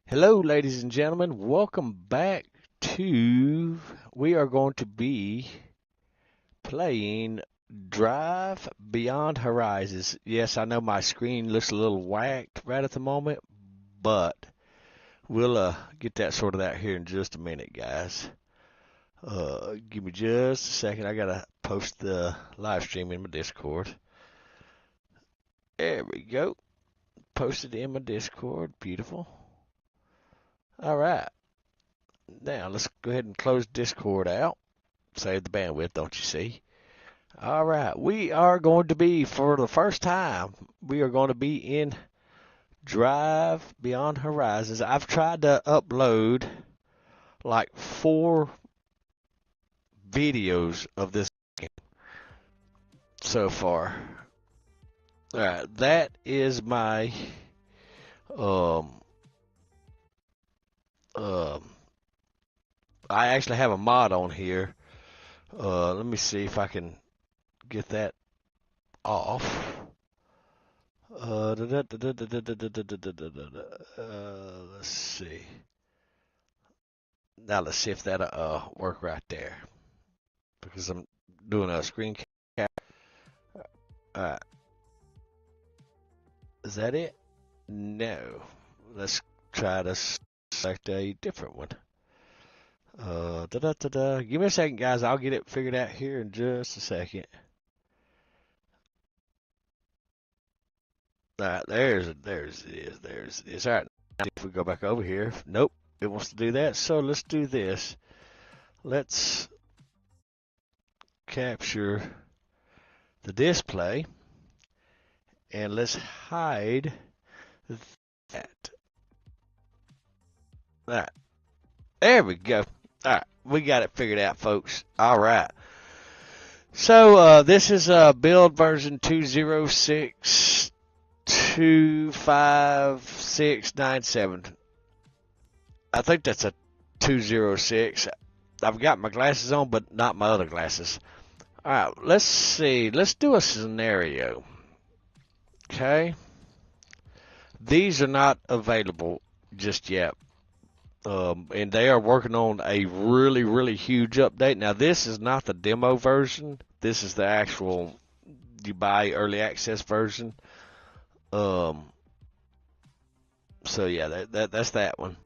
Hello, ladies and gentlemen. Welcome back to. We are going to be playing Drive Beyond Horizons. Yes, I know my screen looks a little whacked right at the moment, but we'll get that sorted out here in just a minute, guys. Give me just a second. I gotta post the live stream in my Discord. There we go. Posted in my Discord. Beautiful. All right. Now let's go ahead and close Discord out. Save the bandwidth, don't you see? All right, we are going to be, for the first time, we are going to be in Drive Beyond Horizons. I've tried to upload like 4 videos of this game so far. All right, that is my um um. I actually have a mod on here. Let me see if I can get that off. Let's see. Now let's see if that'll work right there. Because I'm doing a screen cap. Alright. Is that it? No. Let's try to select a different one. Give me a second, guys. I'll get it figured out here in just a second. Alright, there's it is. Alright, if we go back over here. Nope, it wants to do that. So let's do this. Let's capture the display and let's hide that. Alright, there we go. Alright, we got it figured out, folks. Alright. So this is build version 206.25697. I think that's a 206. I've got my glasses on, but not my other glasses. Alright, let's see. Let's do a scenario. Okay. These are not available just yet. And they are working on a really, really huge update. Now, this is not the demo version. This is the actual, you buy early access version. So yeah, that's that one.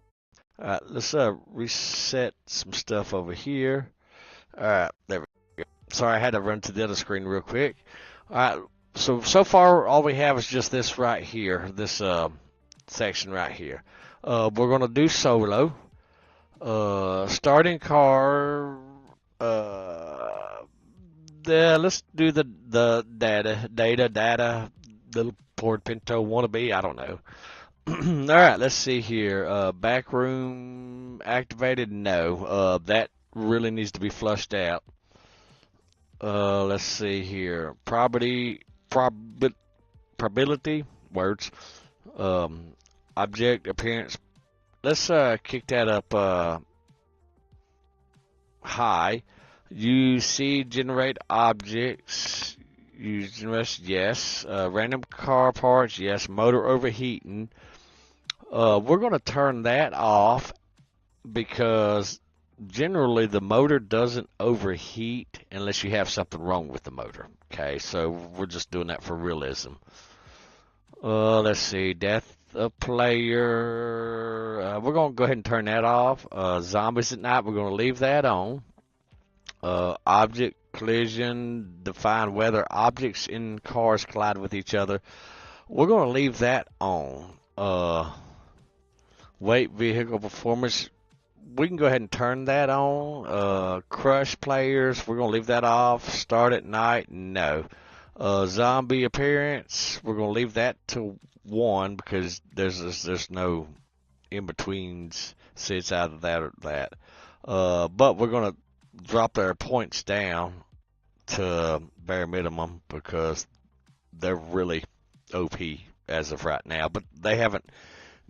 All right, let's reset some stuff over here. All right, there we go. Sorry, I had to run to the other screen real quick. All right, so far all we have is just this right here, this section right here. We're gonna do solo. Starting car. Let's do the data. Little Ford Pinto wannabe. I don't know. All right, let's see here. Back room activated. No. That really needs to be flushed out. Let's see here. Probability words. Object appearance. Let's kick that up high. You see generate objects. Use generate, yes. Random car parts, yes. Motor overheating. We're going to turn that off because generally the motor doesn't overheat unless you have something wrong with the motor. Okay, so we're just doing that for realism. Let's see, death of player. We're going to go ahead and turn that off. Zombies at night, we're going to leave that on. Object collision, define whether objects in cars collide with each other. We're going to leave that on. Wait, vehicle performance, we can go ahead and turn that on. Crush players, we're going to leave that off. Start at night, no. Zombie appearance, we're going to leave that to 1 because there's no in-betweens sits out of that or that. But we're going to drop their points down to bare minimum because they're really OP as of right now. But they haven't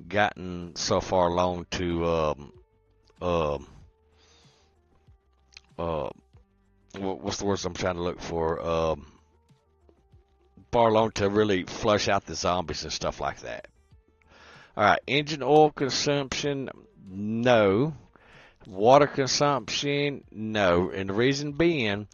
gotten so far along to what's the words I'm trying to look for? Far along to really flush out the zombies and stuff like that. All right, engine oil consumption, no. Water consumption, no. And the reason being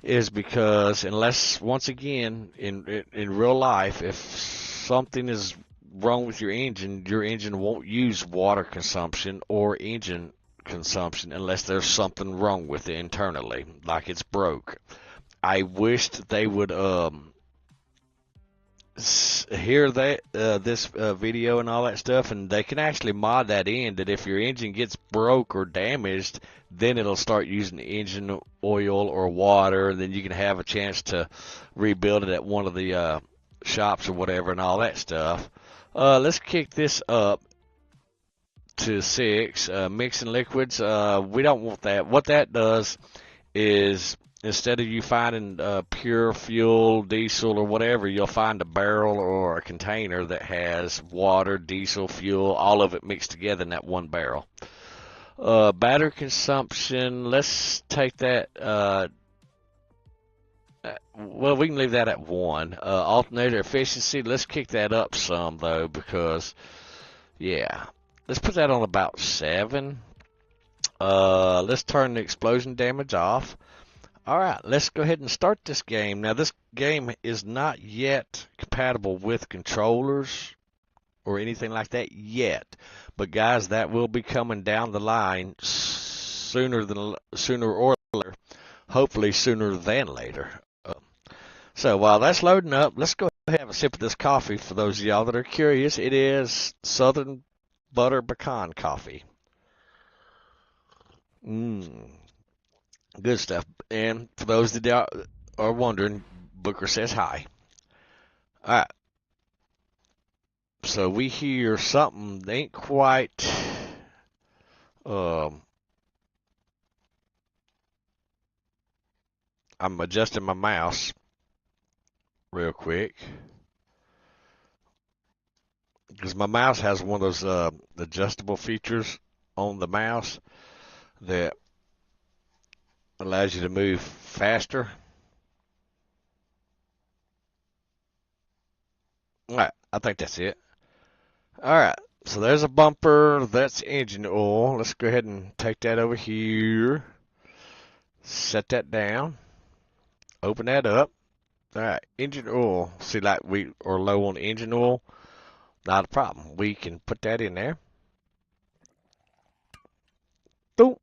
is because unless, once again, in real life, if something is wrong with your engine won't use water consumption or engine consumption unless there's something wrong with it internally, like it's broke. I wished they would hear that this video and all that stuff, and they can actually mod that in that if your engine gets broke or damaged, then it'll start using engine oil or water, and then you can have a chance to rebuild it at one of the shops or whatever and all that stuff. Let's kick this up to 6. Mixing liquids, we don't want that. What that does is instead of you finding pure fuel, diesel, or whatever, you'll find a barrel or a container that has water, diesel, fuel, all of it mixed together in that one barrel. Battery consumption, let's take that. Well, we can leave that at 1. Alternator efficiency, let's kick that up some, though, because, yeah. Let's put that on about 7. Let's turn the explosion damage off. All right, let's go ahead and start this game. Now, this game is not yet compatible with controllers or anything like that yet. But, guys, that will be coming down the line sooner or later. Hopefully sooner than later. So while that's loading up, let's go ahead and have a sip of this coffee. For those of y'all that are curious, it is Southern Butter Pecan Coffee. Good stuff. And for those that are wondering, Booker says hi. All right. So we hear something that ain't quite I'm adjusting my mouse real quick because my mouse has one of those adjustable features on the mouse that allows you to move faster. All right, I think that's it. All right, so there's a bumper. That's engine oil. Let's go ahead and take that over here. Set that down. Open that up. All right, engine oil. See, like we are low on engine oil. Not a problem. We can put that in there. Boom.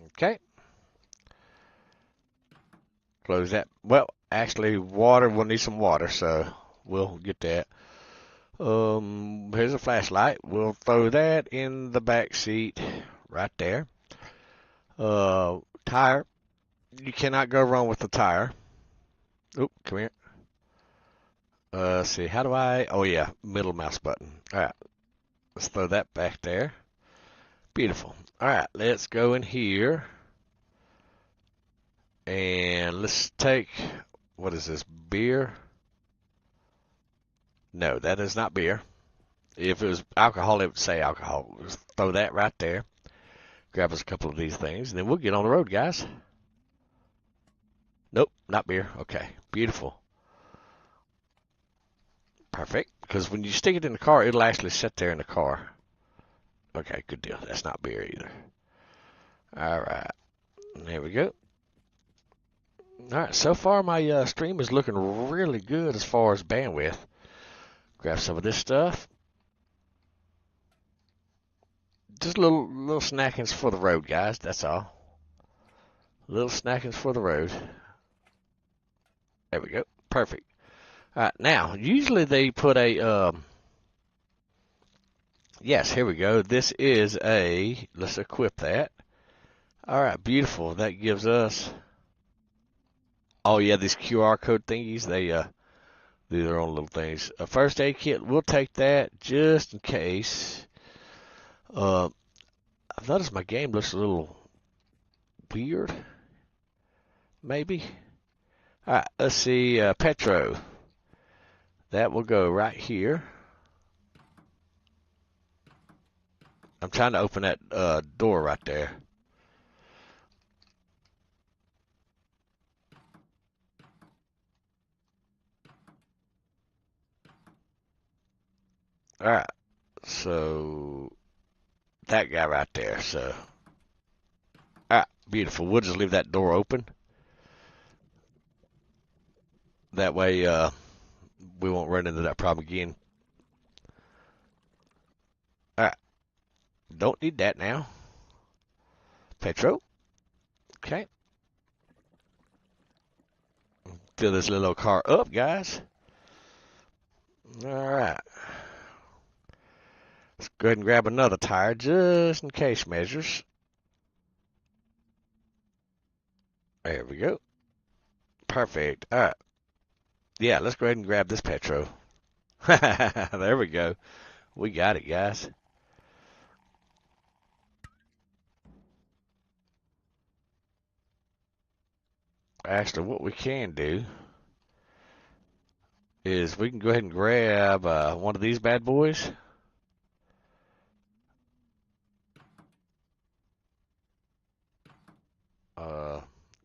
Okay. Close that. Well, actually, water. We'll need some water, so we'll get that. Here's a flashlight. We'll throw that in the back seat right there. Tire. You cannot go wrong with the tire. Oop, come here. Let's see. How do I? Oh, yeah. Middle mouse button. All right. Let's throw that back there. Beautiful. All right. Let's go in here. And let's take, what is this, beer? No, that is not beer. If it was alcohol, it would say alcohol. Let's throw that right there. Grab us a couple of these things, and then we'll get on the road, guys. Nope, not beer. Okay, beautiful. Perfect, because when you stick it in the car, it'll actually sit there in the car. Okay, good deal. That's not beer either. All right, there we go. All right, so far my stream is looking really good as far as bandwidth. Grab some of this stuff. Just little snackings for the road, guys. That's all. Little snackings for the road. There we go. Perfect. All right, now, usually they put a, yes, here we go. This is a, let's equip that. All right, beautiful. That gives us, oh, yeah, these QR code thingies, they do their own little things. A first aid kit, we'll take that just in case. I've noticed my game looks a little weird, maybe. All right, let's see, Petro. That will go right here. I'm trying to open that door right there. All right. So that guy right there. So, all right, beautiful. We'll just leave that door open. That way, we won't run into that problem again. All right. Don't need that now. Petro. Okay. Fill this little car up, guys. All right. Let's go ahead and grab another tire just in case measures. There we go. Perfect. All right. Yeah, let's go ahead and grab this Petro. There we go. We got it, guys. Actually, what we can do is we can go ahead and grab one of these bad boys.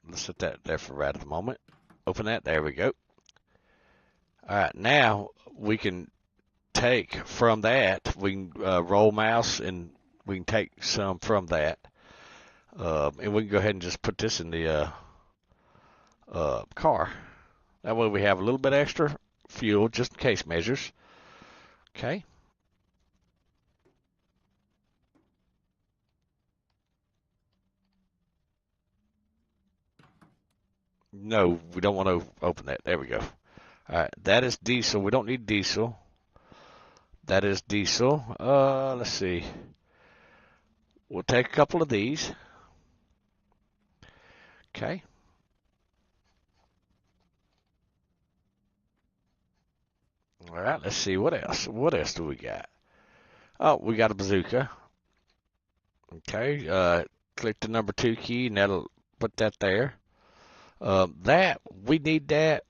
Let's set that there for right at the moment. Open that. There we go. All right, now we can take from that. We can roll mouse and we can take some from that. And we can go ahead and just put this in the car. That way we have a little bit extra fuel just in case measures. Okay. No, we don't want to open that. There we go. All right, that is diesel. We don't need diesel. That is diesel. Let's see. We'll take a couple of these. Okay. All right, let's see what else. What else do we got? Oh, we got a bazooka. Okay. Click the number 2 key, and that'll put that there. That we need that.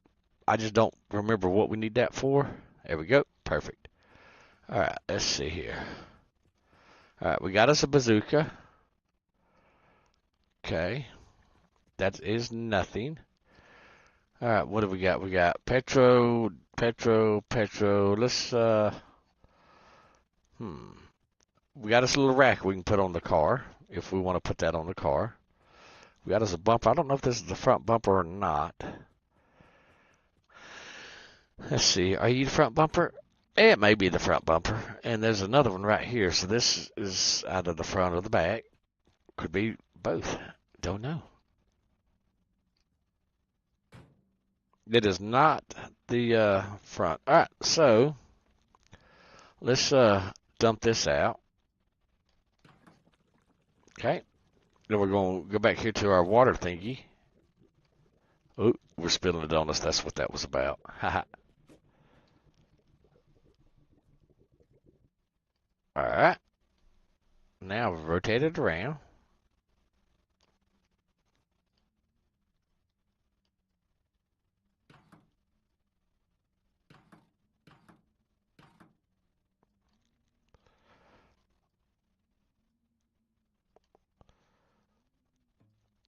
I just don't remember what we need that for. There we go. Perfect. All right, let's see here. All right, we got us a bazooka. Okay. That is nothing. All right, what do we got? We got Petro. Let's, we got us a little rack we can put on the car if we want to put that on the car. We got us a bumper. I don't know if this is the front bumper or not. Let's see. Are you the front bumper? It may be the front bumper. And there's another one right here. So this is either the front or the back. Could be both. Don't know. It is not the front. All right. So let's dump this out. Okay. Then we're going to go back here to our water thingy. Oh, we're spilling it on us. That's what that was about. Haha. All right. Now we've rotated around.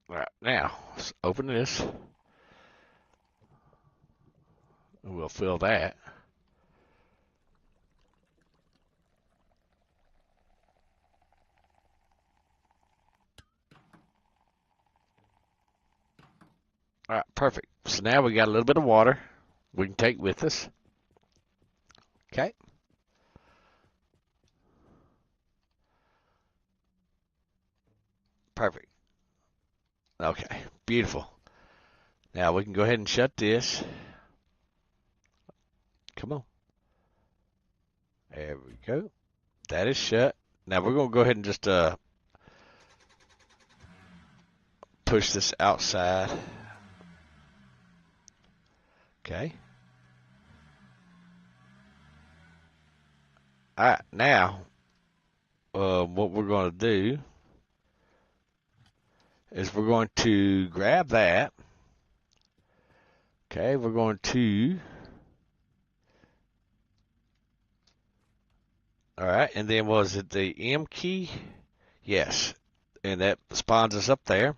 All right. Now, let's open this. We'll fill that. All right, perfect. So now we got a little bit of water we can take with us. Okay. Perfect. Okay, beautiful. Now we can go ahead and shut this. Come on. There we go. That is shut. Now we're going to go ahead and just push this outside. Okay. All right, now what we're going to do is we're going to grab that. Okay, we're going to. All right, and then was it the M key? Yes, and that spawns us up there.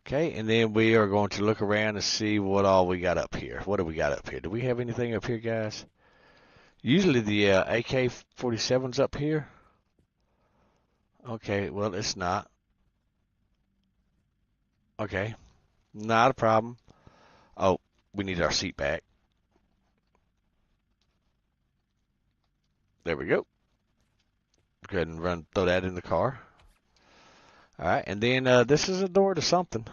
Okay, and then we are going to look around and see what all we got up here. What do we got up here? Do we have anything up here, guys? Usually the AK-47's up here. Okay, well, it's not. Okay, not a problem. Oh, we need our seat back. There we go. Go ahead and throw that in the car. All right, and then this is a door to something.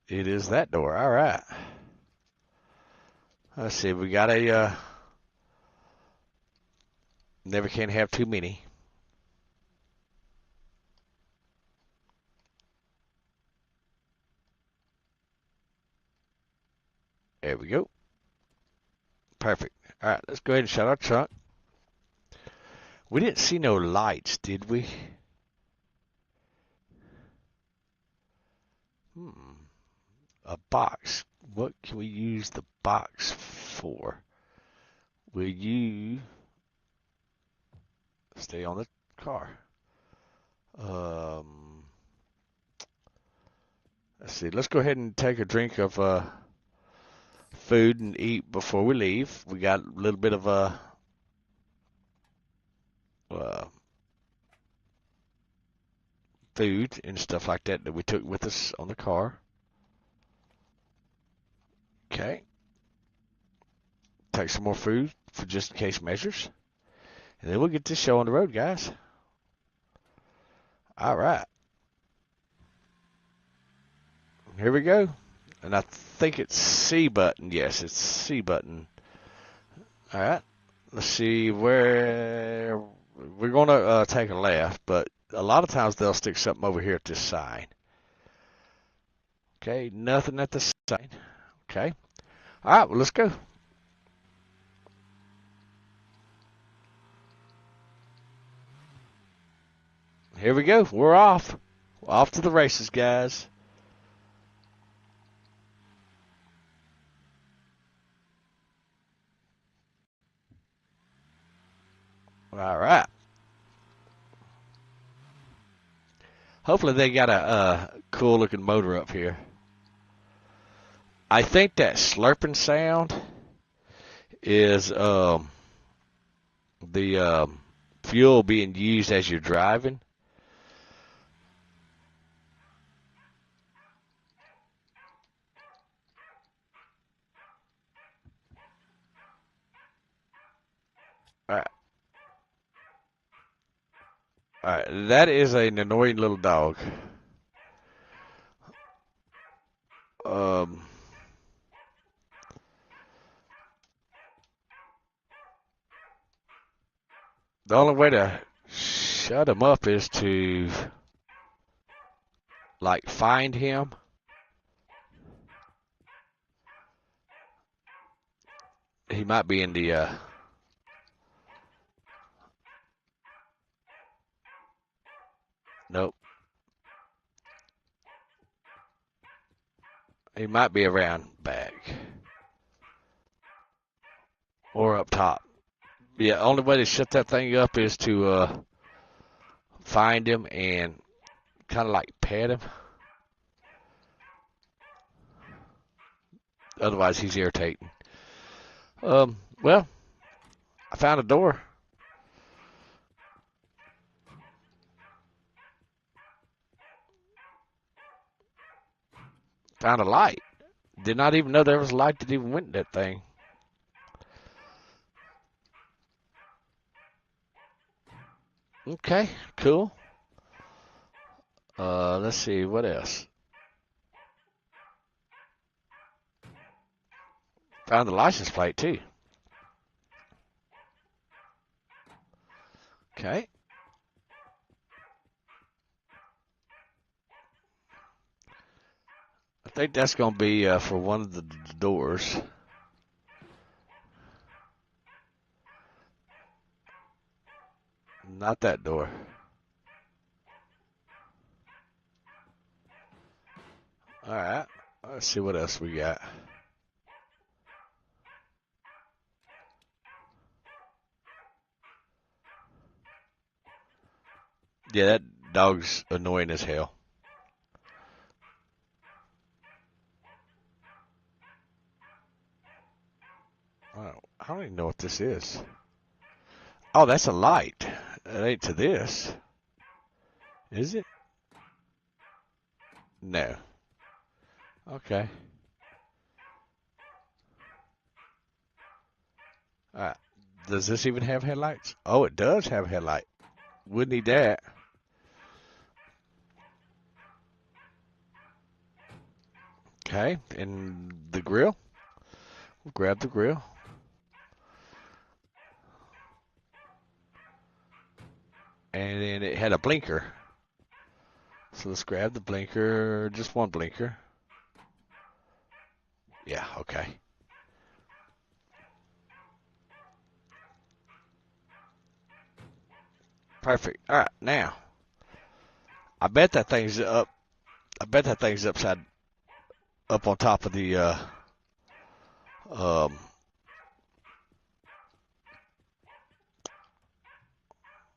It is that door. All right. Let's see. We got a never can have too many. There we go. Perfect. All right, let's go ahead and shut our trunk. We didn't see no lights, did we? A box. What can we use the box for? Will you stay on the car? Let's see. Let's go ahead and take a drink of food and eat before we leave. We got a little bit of food and stuff like that that we took with us on the car. Okay. Take some more food for just in case measures. And then we'll get this show on the road, guys. All right. Here we go. And I think it's C button. Yes, it's C button. All right. Let's see where we're going to take a left, but a lot of times they'll stick something over here at this sign. Okay, nothing at the sign. Okay. All right, well, let's go. Here we go. We're off. We're off to the races, guys. All right. Hopefully they got a cool looking motor up here. I think that slurping sound is the fuel being used as you're driving. All right. All right, that is an annoying little dog. The only way to shut him up is to like find him. He might be in the nope. He might be around back or up top. Yeah, only way to shut that thing up is to find him and kind of like pet him. Otherwise, he's irritating. Well, I found a door. Found a light. Did not even know there was a light that even went in that thing. Okay, cool. Let's see, what else? Found the license plate, too. Okay. I think that's going to be for one of the doors. Not that door. All right. Let's see what else we got. Yeah, that dog's annoying as hell. don't even know what this is. Oh, that's a light. It ain't to this. Is it? No. Okay. Alright. Does this even have headlights? Oh, it does have headlight. Wouldn't need that. Okay. And the grill? We'll grab the grill. And then it had a blinker. So let's grab the blinker. Just one blinker. Yeah, okay. Perfect. All right, now I bet that thing's up. I bet that thing's up on top of the um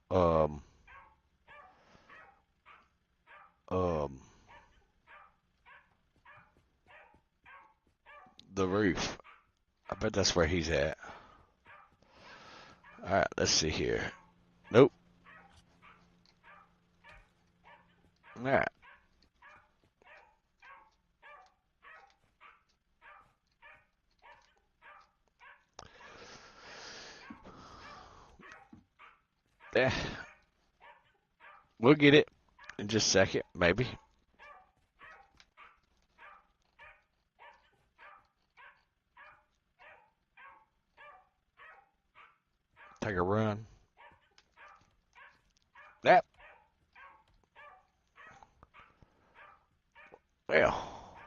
um um the roof. I bet that's where he's at. All right, let's see here. Nope. All right. Yeah. We'll get it in just a second, maybe. Take a run. That. Well,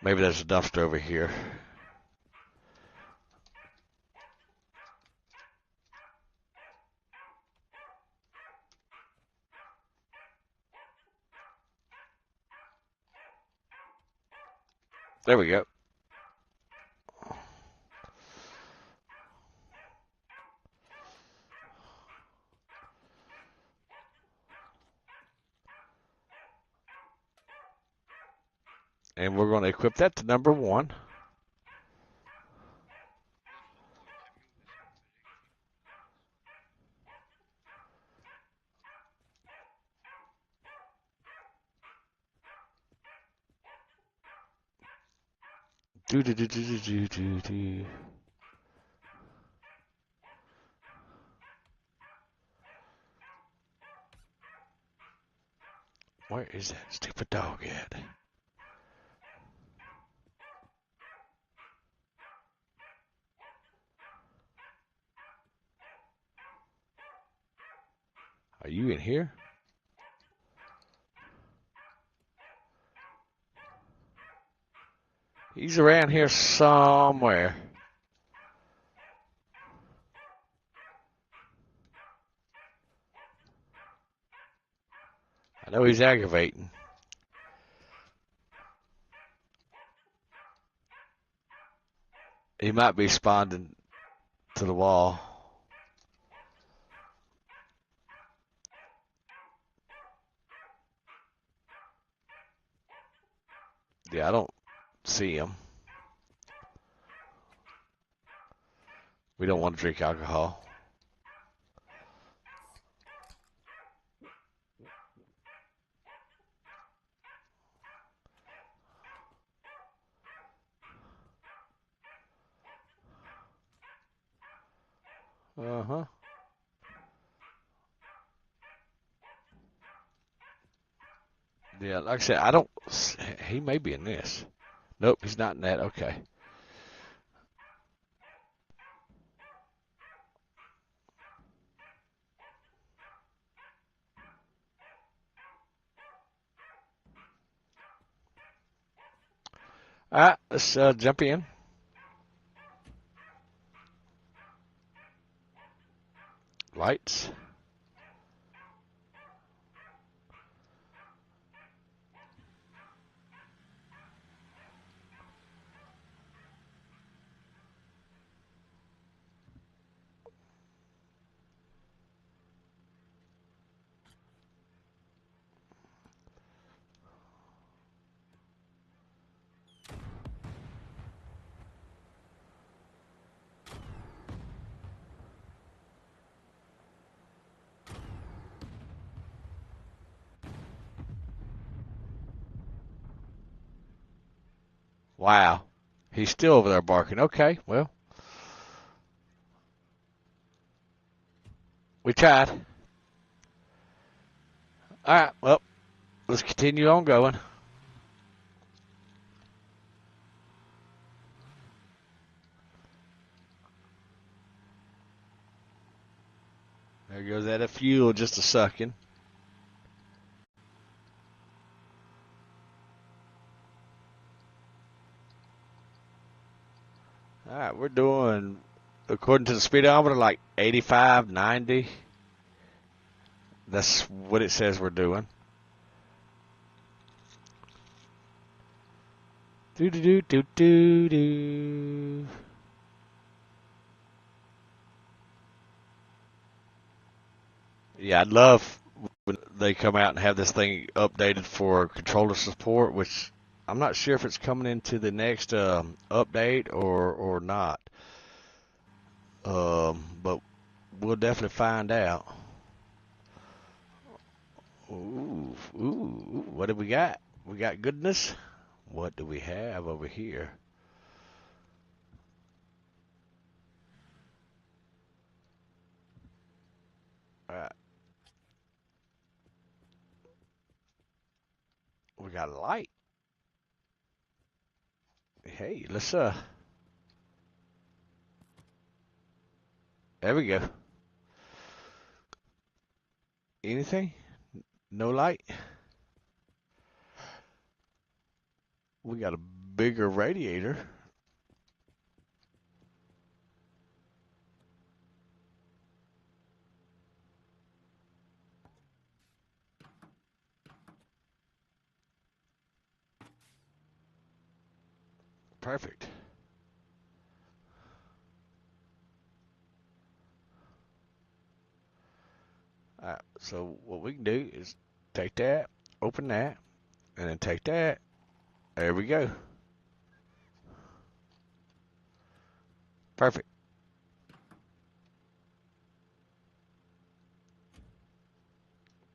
maybe there's a dumpster over here. There we go. And we're going to equip that to number 1. Do do do do do do do. Where is that stupid dog at? Are you in here? He's around here somewhere. I know he's aggravating. He might be responding to the wall. Yeah, I don't see him. We don't want to drink alcohol. Uh-huh. Yeah, like I said, I don't... He may be in this. Nope, he's not in that. Okay. All right, let's jump in. Lights. Wow. He's still over there barking. Okay, well, we tried. All right, well, let's continue on going. There goes that fuel just a sucking. All right, we're doing, according to the speedometer, like 85, 90. That's what it says we're doing. Do do do do do do. Yeah, I'd love when they come out and have this thing updated for controller support, which I'm not sure if it's coming into the next update or not. But we'll definitely find out. Ooh, ooh, what do we got? We got goodness. What do we have over here? All right, we got a light. Hey, let's there we go. Anything? No light? We got a bigger radiator. Perfect. All right, so what we can do is take that, open that, and then take that. There we go. Perfect.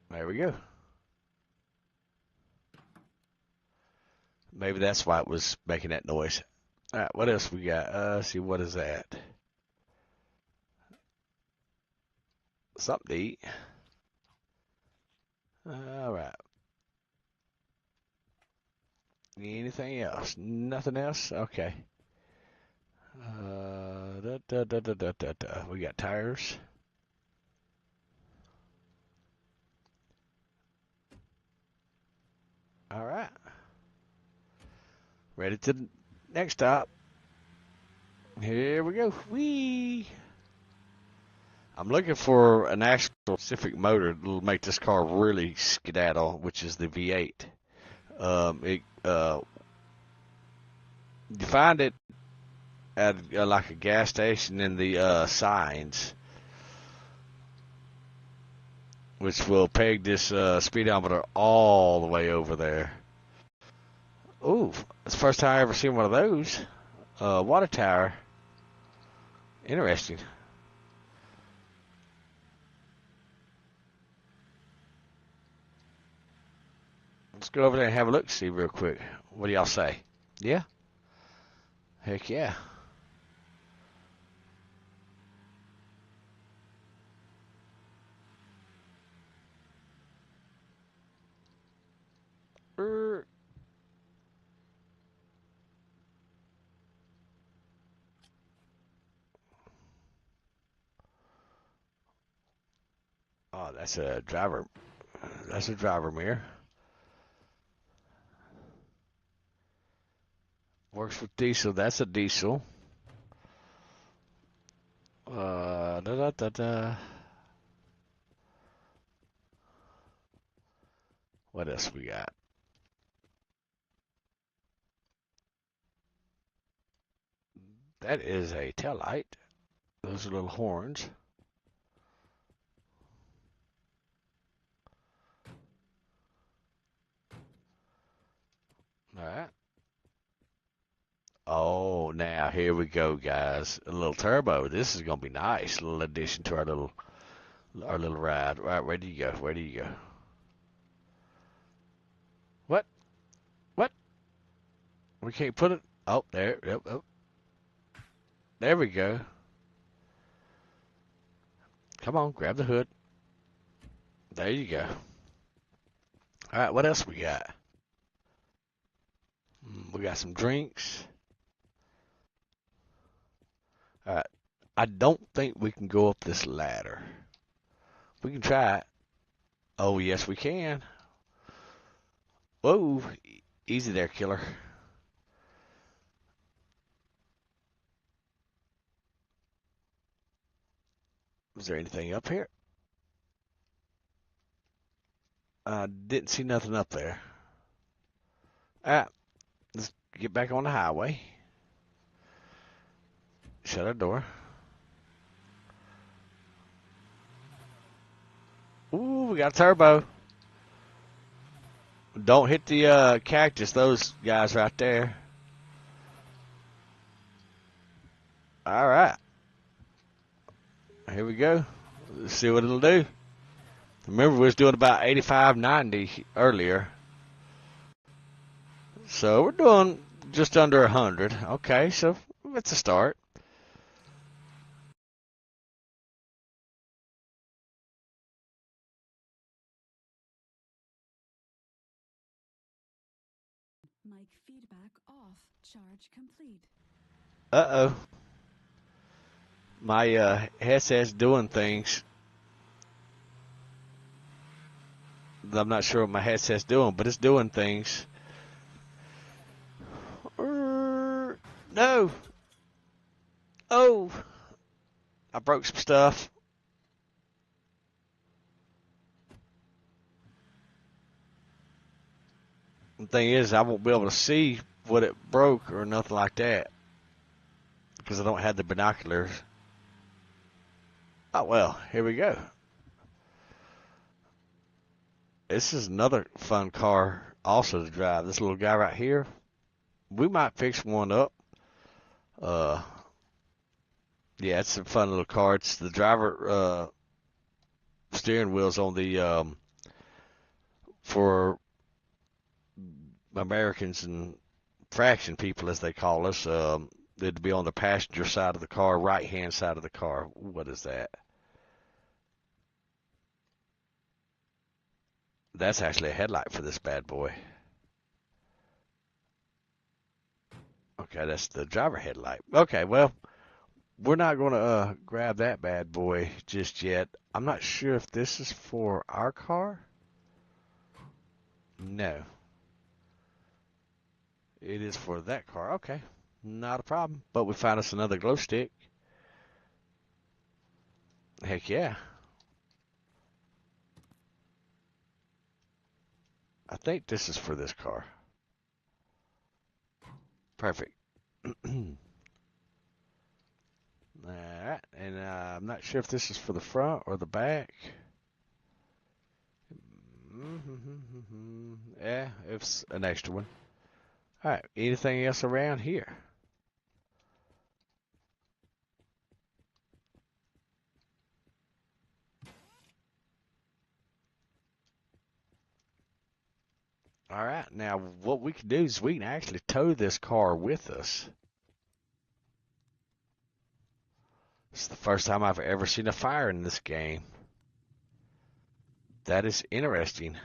There we go. Maybe that's why it was making that noise. All right, what else we got? Let's see, what is that? Something to eat. All right. Anything else? Nothing else? Okay. We got tires. All right. Ready to the next stop. Here we go. Whee! I'm looking for an actual specific motor that'll make this car really skedaddle, which is the V8. You find it at like a gas station in the signs, which will peg this speedometer all the way over there. Ooh, it's the first time I ever seen one of those. Water tower. Interesting. Let's go over there and have a look, see real quick. What do y'all say? Yeah? Heck yeah. Er, Oh, that's a driver. That's a driver mirror. Works with diesel. That's a diesel. Da da da da. What else we got? That is a tail light. Those are little horns. All right. Oh, now here we go, guys. A little turbo. This is gonna be nice. A little addition to our little ride. All right, where do you go? Where do you go? What? What? We can't put it. Oh, there. Yep, oh. There we go. Come on, grab the hood. There you go. All right, what else we got? We got some drinks. All right. I don't think we can go up this ladder. We can try it. Oh, yes, we can. Whoa. Easy there, killer. Is there anything up here? Didn't see nothing up there. Let's get back on the highway. Shut our door. Ooh, we got a turbo. Don't hit the cactus, those guys right there. All right. Here we go. Let's see what it'll do. Remember, we was doing about 85, 90 earlier. So we're doing just under 100. Okay, so it's a start. Mic feedback off. Charge complete. Uh-oh. My headset's doing things. I'm not sure what my headset's doing, but it's doing things. No. Oh. I broke some stuff. The thing is, I won't be able to see what it broke or nothing like that because I don't have the binoculars. Oh, well, here we go. This is another fun car also to drive. This little guy right here. We might fix one up. Yeah, it's a fun little car. It's the driver steering wheel's on the for Americans and fraction people, as they call us. They'd be on the passenger side of the car, right-hand side of the car. What is that? That's actually a headlight for this bad boy. Okay, that's the driver headlight. Okay, well, we're not going to grab that bad boy just yet. I'm not sure if this is for our car. No. It is for that car. Okay, not a problem. But we found us another glow stick. Heck yeah. I think this is for this car. Perfect. Alright, and I'm not sure if this is for the front or the back. Yeah, it's an extra one. Alright, anything else around here? Alright, now what we can do is we can actually tow this car with us. It's the first time I've ever seen a fire in this game. That is interesting.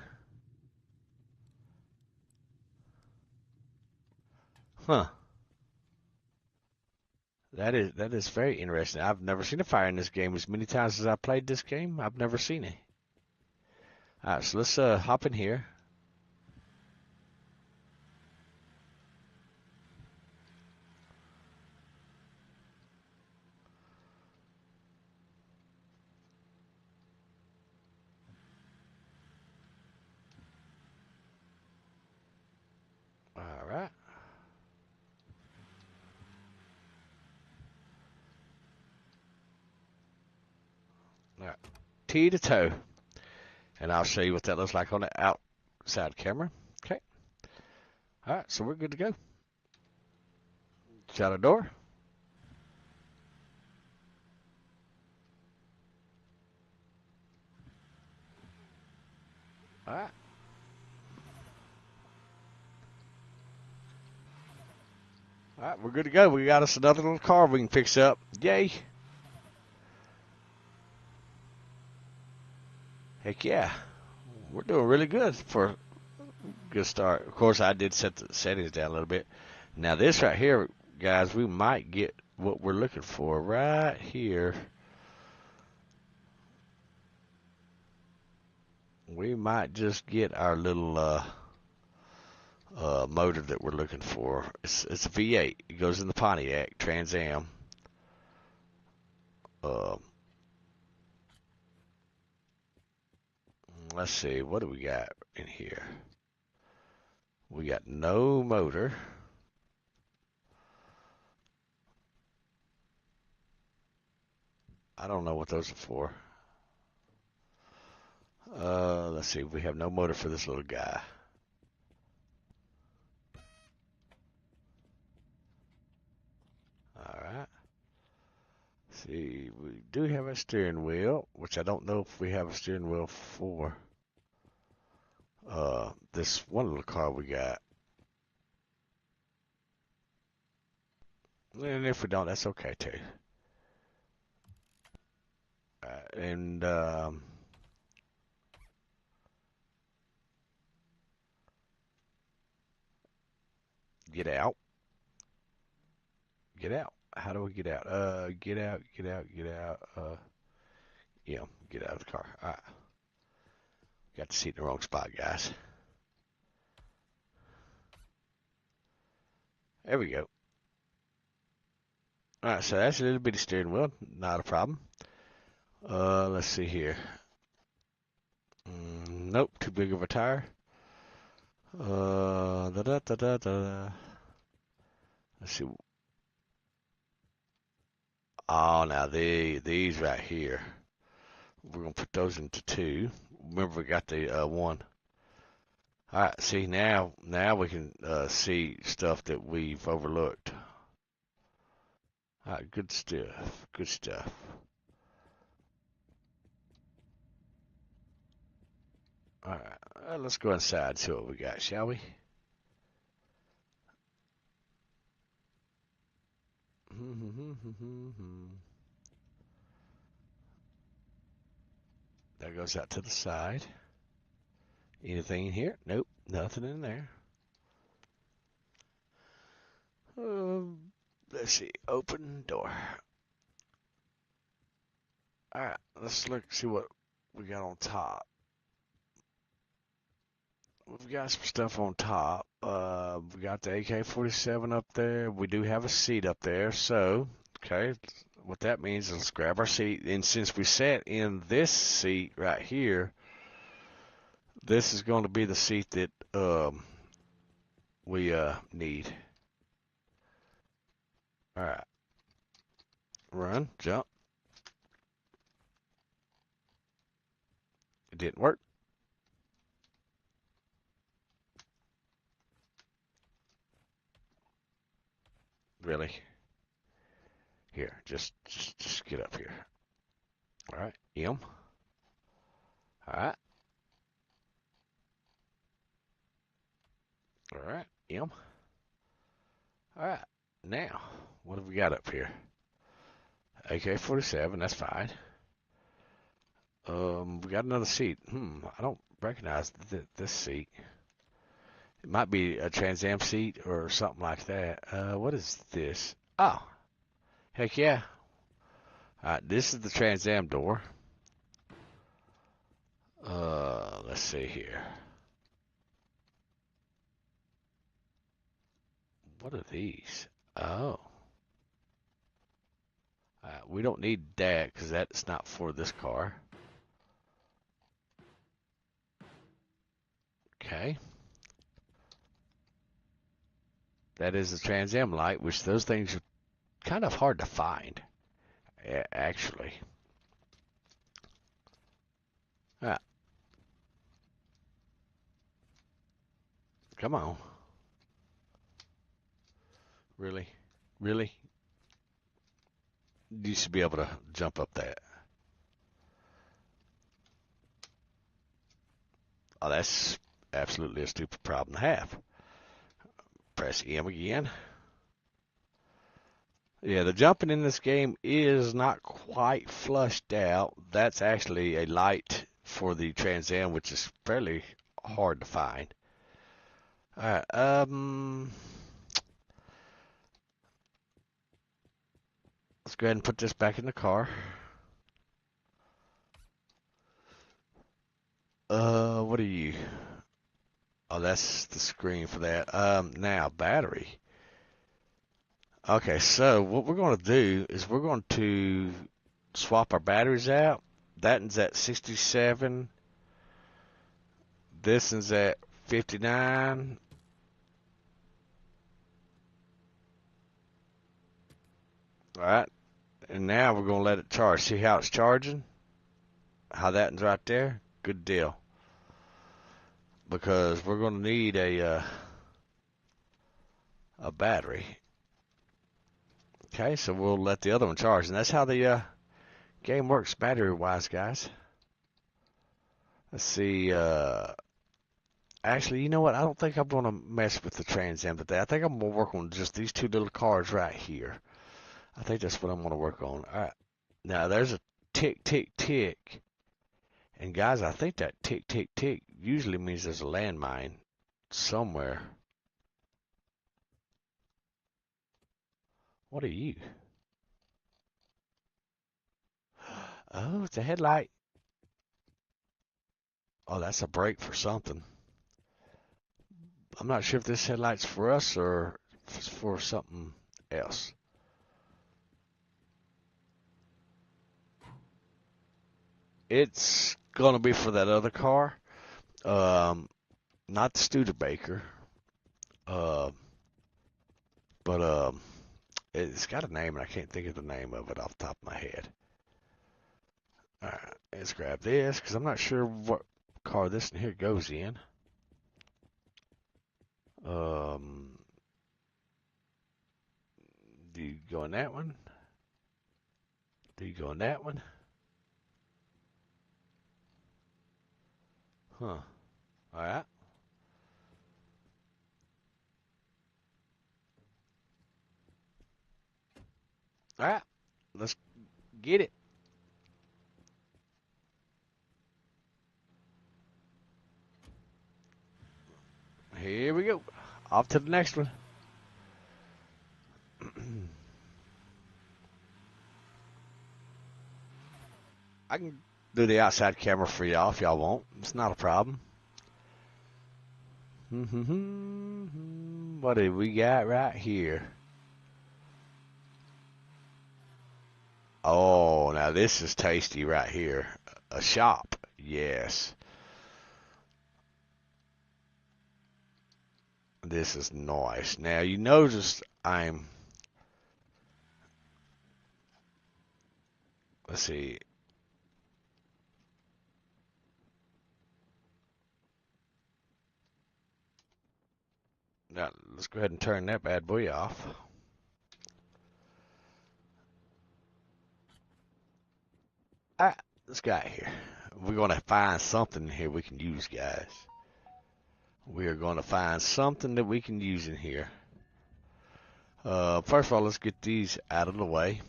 Huh. That is very interesting. I've never seen a fire in this game. As many times as I played this game, I've never seen it. Alright, so let's hop in here. Alright. Alright. T to toe. And I'll show you what that looks like on the outside camera. Okay. Alright, so we're good to go. Shut our door. Alright. right, we're good to go. We got us another little car we can fix up. Yay. Heck yeah. We're doing really good for a good start. Of course, I did set the settings down a little bit. Now, this right here, guys, we might get what we're looking for right here. We might just get our little motor that we're looking for. It's a V8. It goes in the Pontiac Trans Am. Let's see, what do we got in here? We got no motor. I don't know what those are for. Let's see, we have no motor for this little guy. Alright. See, we do have a steering wheel, which I don't know if we have a steering wheel for this one little car we got. And if we don't, that's okay too. And get out. Get out. How do we get out? Get out, get out, get out. Yeah, get out of the car. All right. Got the seat in the wrong spot, guys. There we go. All right, so that's a little bitty steering wheel. Not a problem. Let's see here. Nope, too big of a tire. Da da da da da. Let's see. Oh, now these right here. We're gonna put those into two. Remember, we got the one. All right. See now we can see stuff that we've overlooked. All right, good stuff. Good stuff. All right, let's go inside and see what we got, shall we? That goes out to the side. Anything in here? Nope, nothing in there. Let's see. Open door. All right, let's look, see what we got on top. We've got some stuff on top. We got the AK-47 up there. We do have a seat up there. So, okay, what that means is let's grab our seat. And since we sat in this seat right here, this is going to be the seat that we need. All right. Run, jump. It didn't work. Really? Here, just get up here. All right, M. All right. All right, M. All right. Now, what have we got up here? AK-47, that's fine. We got another seat. I don't recognize this seat. It might be a Trans Am seat or something like that. What is this? Oh, heck yeah. All right, this is the Trans Am door. Let's see here. What are these? Oh. We don't need that because that's not for this car. Okay. That is the Trans Am light, which those things are kind of hard to find, actually. Ah, come on. Really? Really? You should be able to jump up that. Oh, that's absolutely a stupid problem to have. Press M again. Yeah, the jumping in this game is not quite flushed out. That's actually a light for the Trans Am, which is fairly hard to find. All right, let's go ahead and put this back in the car. What are you? Oh, that's the screen for that. Now battery. Okay, so what we're going to do is we're going to swap our batteries out. That one's at 67. This one's at 59. All right, and now we're going to let it charge. See how it's charging? How that one's right there? Good deal. Because we're going to need a battery. Okay, so we'll let the other one charge, and that's how the game works battery-wise, guys. Let's see. Actually, you know what? I don't think I'm going to mess with the Trans Am today. I think I'm going to work on just these two little cars right here. I think that's what I'm going to work on. All right. Now, there's a tick, tick, tick. And, guys, I think that tick, tick, tick usually means there's a landmine somewhere. What are you? Oh, it's a headlight. Oh, that's a brake for something. I'm not sure if this headlight's for us or if it's for something else. It's going to be for that other car. Not the Studebaker. Uh, but it's got a name, and I can't think of the name of it off the top of my head. All right, let's grab this, because I'm not sure what car this in here goes in. Do you go in that one? Do you go in that one? Huh. All right. All right. Let's get it. Here we go. Off to the next one. I can do the outside camera for y'all if y'all want. It's not a problem. What do we got right here? Oh, now this is tasty right here. A shop. Yes. This is nice. Now you notice let's see. Now let's go ahead and turn that bad boy off. Alright, let's go out here. We're gonna find something here we can use, guys. We are gonna find something that we can use in here. First of all, let's get these out of the way.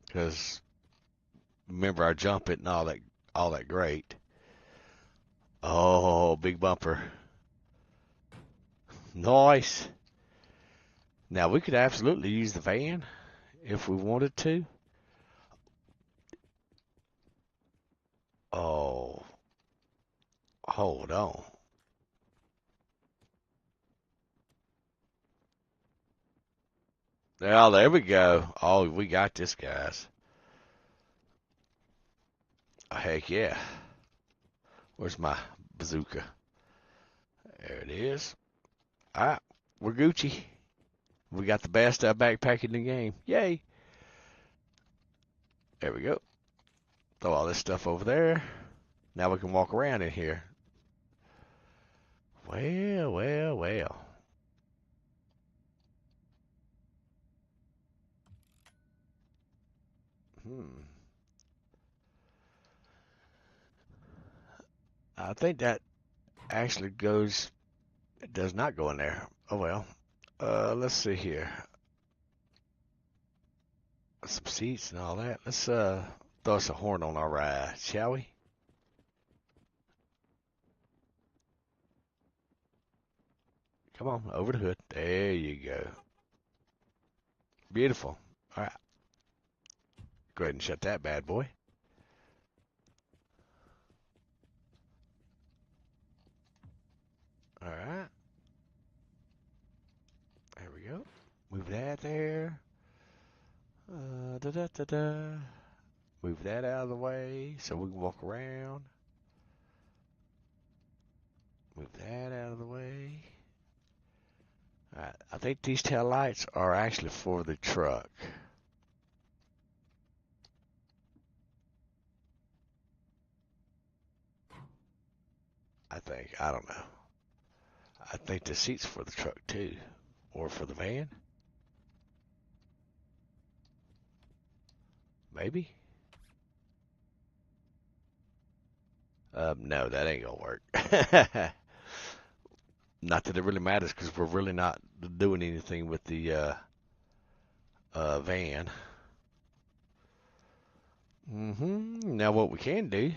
Because remember our jump it and all that great. Oh, big bumper. Nice. Now we could absolutely use the van if we wanted to. Oh, hold on. Now there we go. Oh, we got this, guys. Heck yeah. Where's my bazooka? There it is. All right, we're Gucci. We got the best backpack in the game. Yay. There we go. Throw all this stuff over there. Now we can walk around in here. Well, well, well. I think that actually goes It does not go in there. Oh well. Let's see here. Some seats and all that. Let's throw us a horn on our ride, shall we? Come on, over the hood. There you go. Beautiful. All right. Go ahead and shut that bad boy. All right. There we go. Move that there. Da da da da. Move that out of the way so we can walk around. Move that out of the way. All right. I think these tail lights are actually for the truck. I think. I don't know. I think the seat's for the truck too. Or for the van. Maybe. No, that ain't gonna work. Not that it really matters because we're really not doing anything with the van. Now what we can do,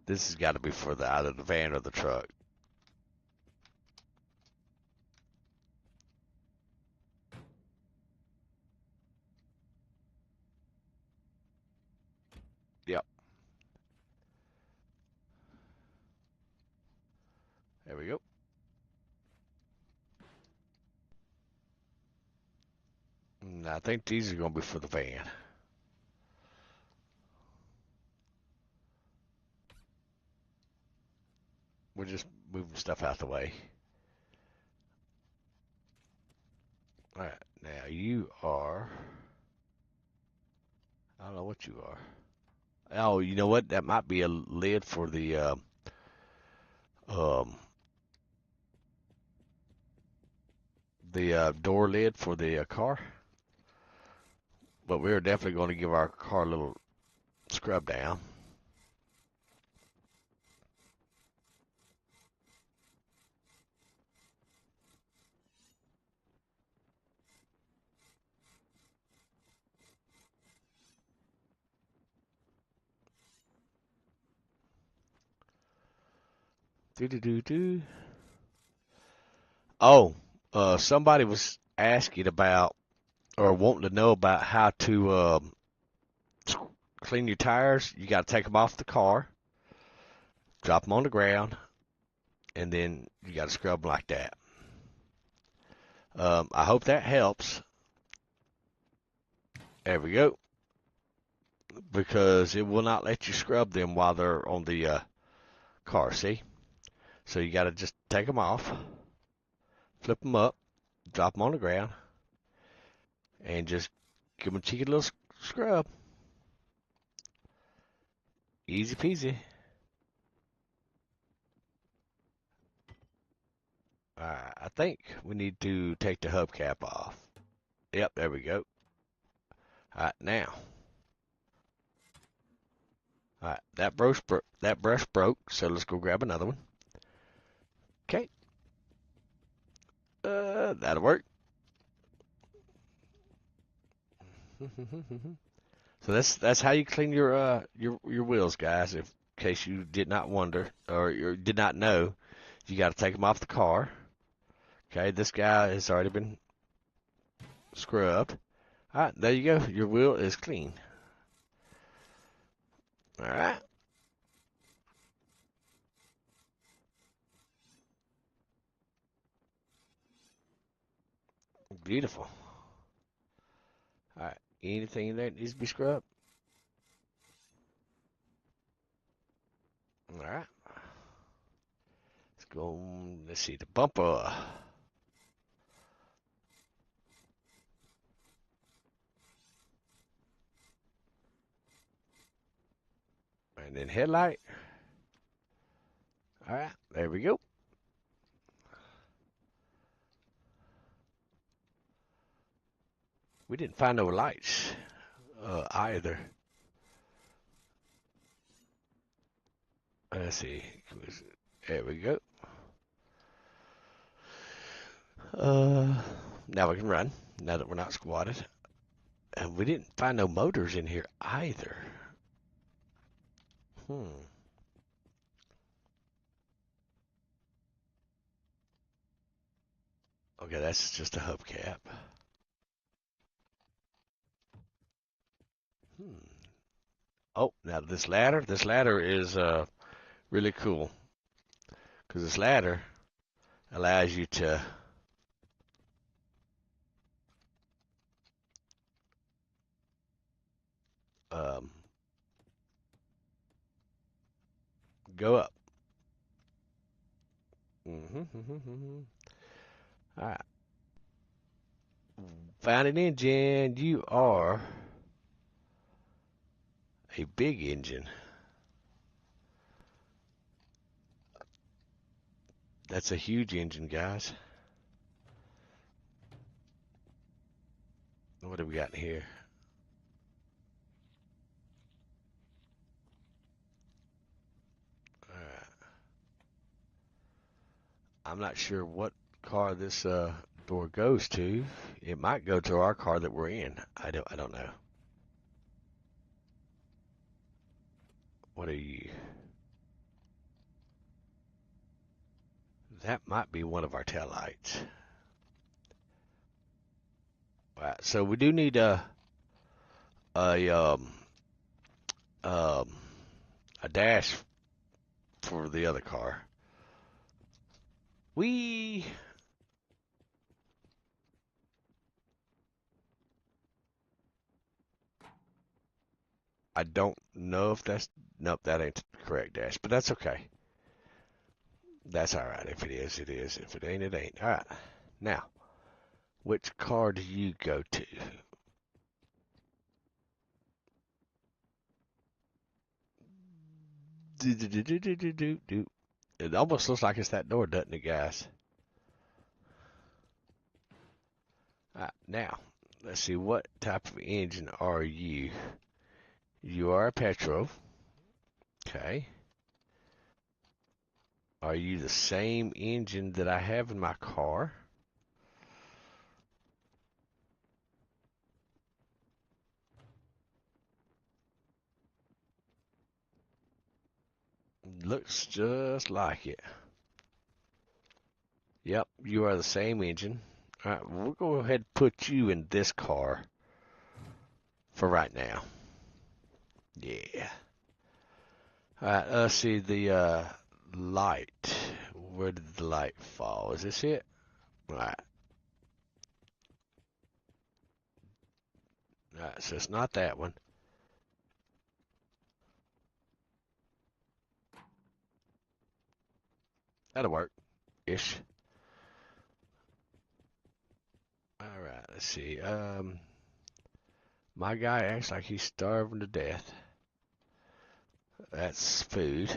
this has got to be for either the van or the truck. Yep. There we go. And I think these are going to be for the van. We're just moving stuff out the way. All right. Now you are. I don't know what you are. Oh, you know what? That might be a lid for the um door lid for the car. But we're definitely going to give our car a little scrub down. Do. Oh, somebody was asking about or wanting to know about how to clean your tires. You got to take them off the car, drop them on the ground, and then you got to scrub them like that. I hope that helps. There we go. Because it will not let you scrub them while they're on the car, see? So you got to just take them off, flip them up, drop them on the ground, and just give them a cheeky little scrub. Easy peasy. I think we need to take the hubcap off. Yep, there we go. All right, now. All right, that brush broke, so let's go grab another one. Okay. That'll work. So that's how you clean your wheels, guys. In case you did not wonder or you did not know, you got to take them off the car. Okay, this guy has already been scrubbed. All right, there you go. Your wheel is clean. All right. Beautiful. All right. Anything in there needs to be scrubbed? All right. Let's go. Let's see the bumper. And then headlight. All right. There we go. We didn't find no lights either. Let's see. There we go. Now we can run, now that we're not squatted. And we didn't find no motors in here either. Okay, that's just a hubcap. Oh, now this ladder is really cool. Because this ladder allows you to go up. All right. Found an engine. You are a big engine. That's a huge engine, guys. What have we got in here? All right. I'm not sure what car this door goes to. It might go to our car that we're in. I don't know. What are you? That might be one of our taillights. All right, so we do need a um a dash for the other car. I don't know if that's, nope, that ain't the correct dash, but that's okay. That's all right. If it is, it is. If it ain't, it ain't. All right. Now, which car do you go to? It almost looks like it's that door, doesn't it, guys? All right, now, let's see. What type of engine are you? You are a petrol. Okay. Are you the same engine that I have in my car? Looks just like it. Yep, you are the same engine. All right, we'll go ahead and put you in this car for right now. Yeah. All right, let's see the light. Where did the light fall? Is this it? All right. All right, so it's not that one. That'll work, ish. All right, let's see. My guy acts like he's starving to death. That's food.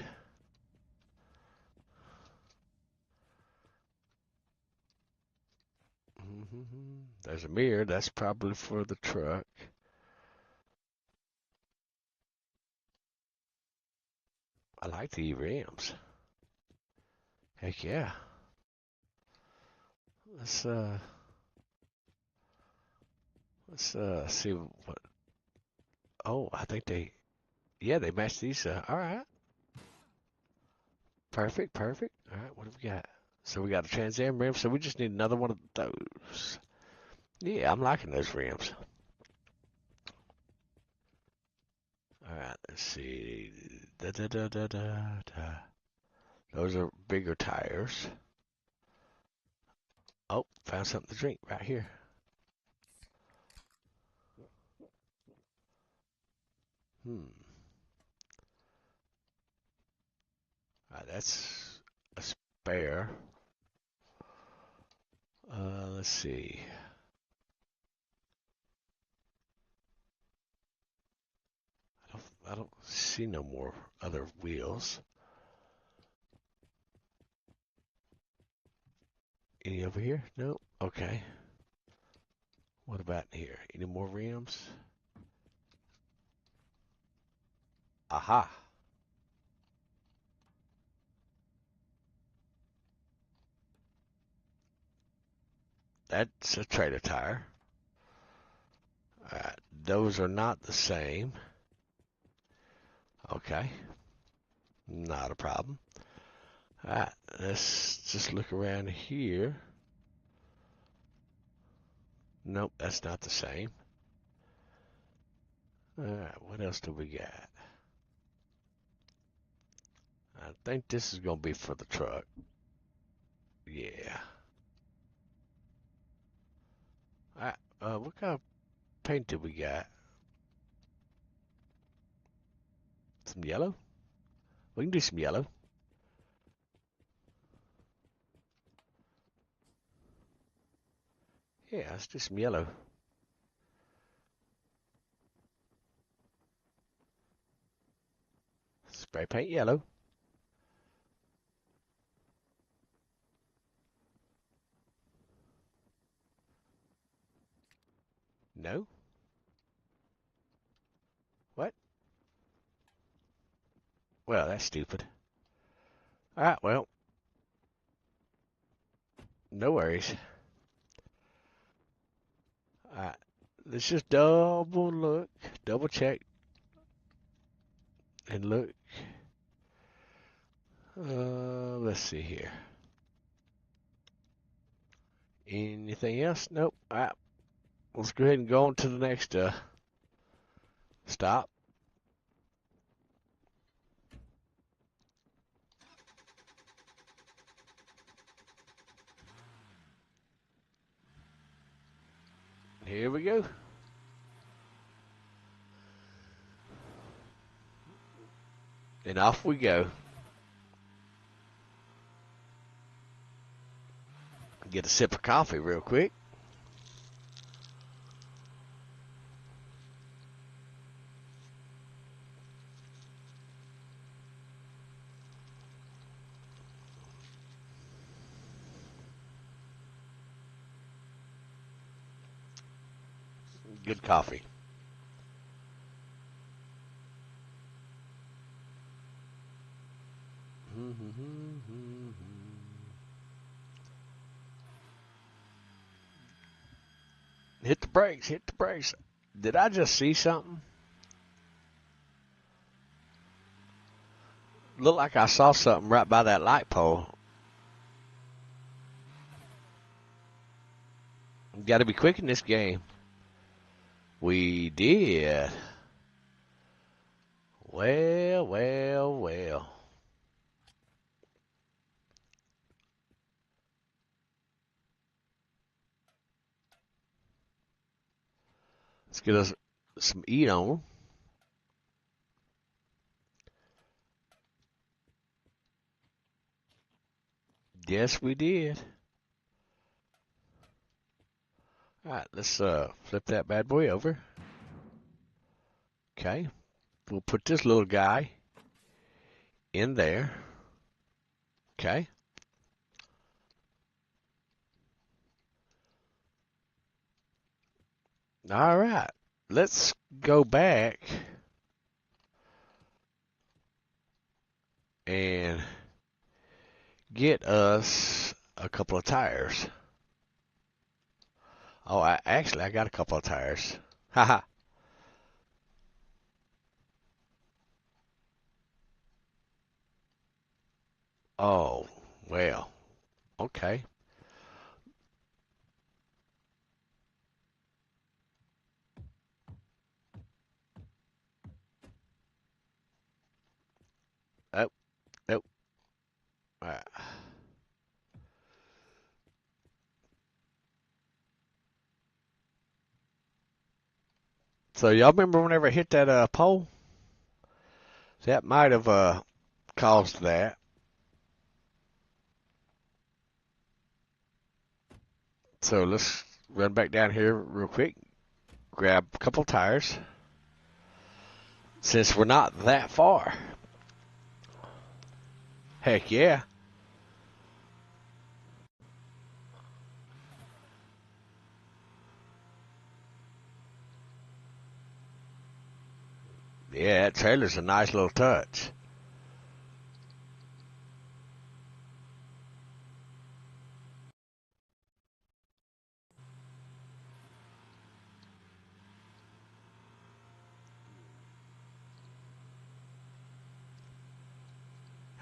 There's a mirror. That's probably for the truck. I like the rims. Heck yeah. Let's see what. Oh, I think yeah, they match these. All right. Perfect, perfect. All right, what have we got? So we got a Trans Am rim, so we just need another one of those. Yeah, I'm liking those rims. All right, let's see. Da, da, da, da, da, da. Those are bigger tires. Oh, found something to drink right here. That's a spare. Let's see. I don't see no more other wheels. Any over here? No. Okay. What about in here? Any more rims? Aha. that's a trailer tire. Alright, those are not the same. Okay, not a problem. Alright, let's just look around here. Nope, that's not the same. Alright, what else do we got? I think this is going to be for the truck. Yeah. Alright, what kind of paint did we got? Some yellow? We can do some yellow. Yeah, let's do some yellow. Spray paint yellow. No? What? Well, that's stupid. Alright, well. No worries. Alright, let's just double check, and look. Let's see here. Anything else? Nope. Alright, let's go ahead and go on to the next stop. Here we go. And off we go. Get a sip of coffee real quick. Good coffee. Hit the brakes, hit the brakes. Did I just see something? Looked like I saw something right by that light pole. Got to be quick in this game. We did. Well, well, well. Let's get us some eat on. Yes, we did. All right, let's flip that bad boy over. Okay, we'll put this little guy in there. Okay. All right, let's go back and get us a couple of tires. Oh, I got a couple of tires. Haha. Oh, well, okay. Oh, oh, all right. So y'all remember whenever I hit that pole? That might have caused that. So let's run back down here real quick, grab a couple tires, since we're not that far. Heck yeah. Yeah, that trailer's a nice little touch.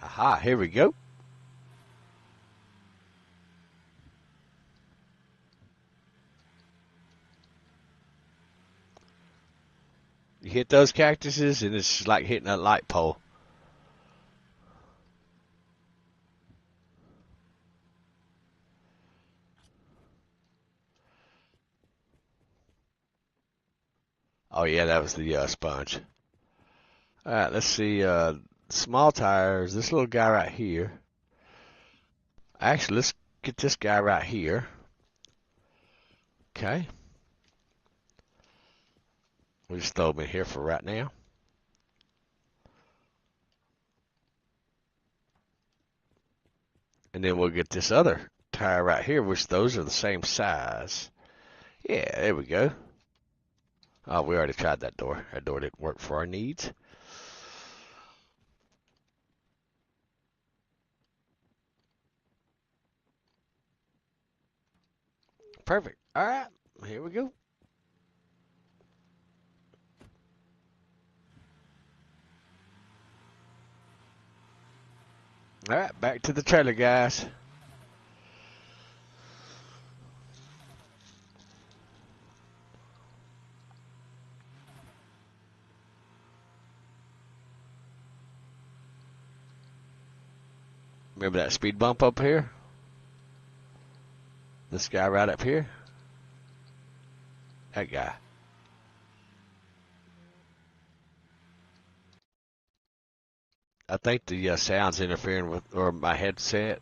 Aha, here we go. You hit those cactuses and it's like hitting a light pole. Oh yeah, that was the sponge. All right, let's see. Small tires. This little guy right here. Actually, let's get this guy right here. Okay. We just throw him in here for right now. And then we'll get this other tire right here, which those are the same size. Yeah, there we go. Oh, we already tried that door. That door didn't work for our needs. Perfect. All right, here we go. All right, back to the trailer, guys. Remember that speed bump up here? This guy right up here? That guy. I think the sound's interfering with, or my headset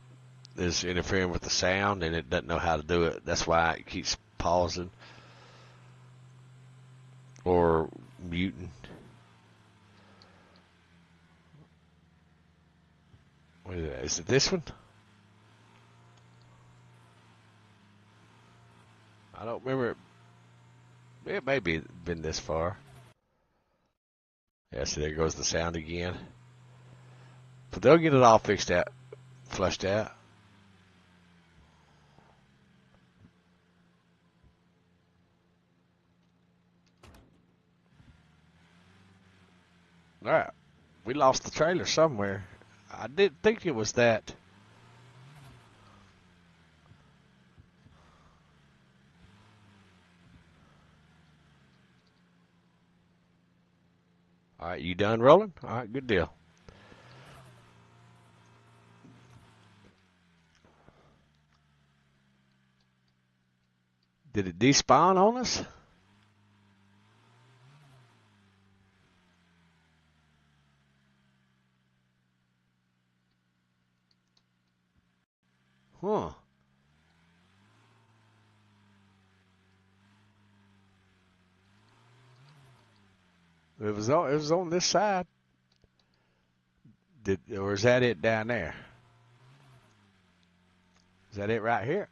is interfering with the sound, and it doesn't know how to do it. That's why it keeps pausing or muting. What is that? Is it this one? I don't remember. It may be been this far. Yeah, see, there goes the sound again. But they'll get it all fixed out, flushed out. All right, we lost the trailer somewhere. I didn't think it was that. All right, you done rolling? All right, good deal. Did it despawn on us? Huh. It was on this side. Or is that it down there? Is that it right here?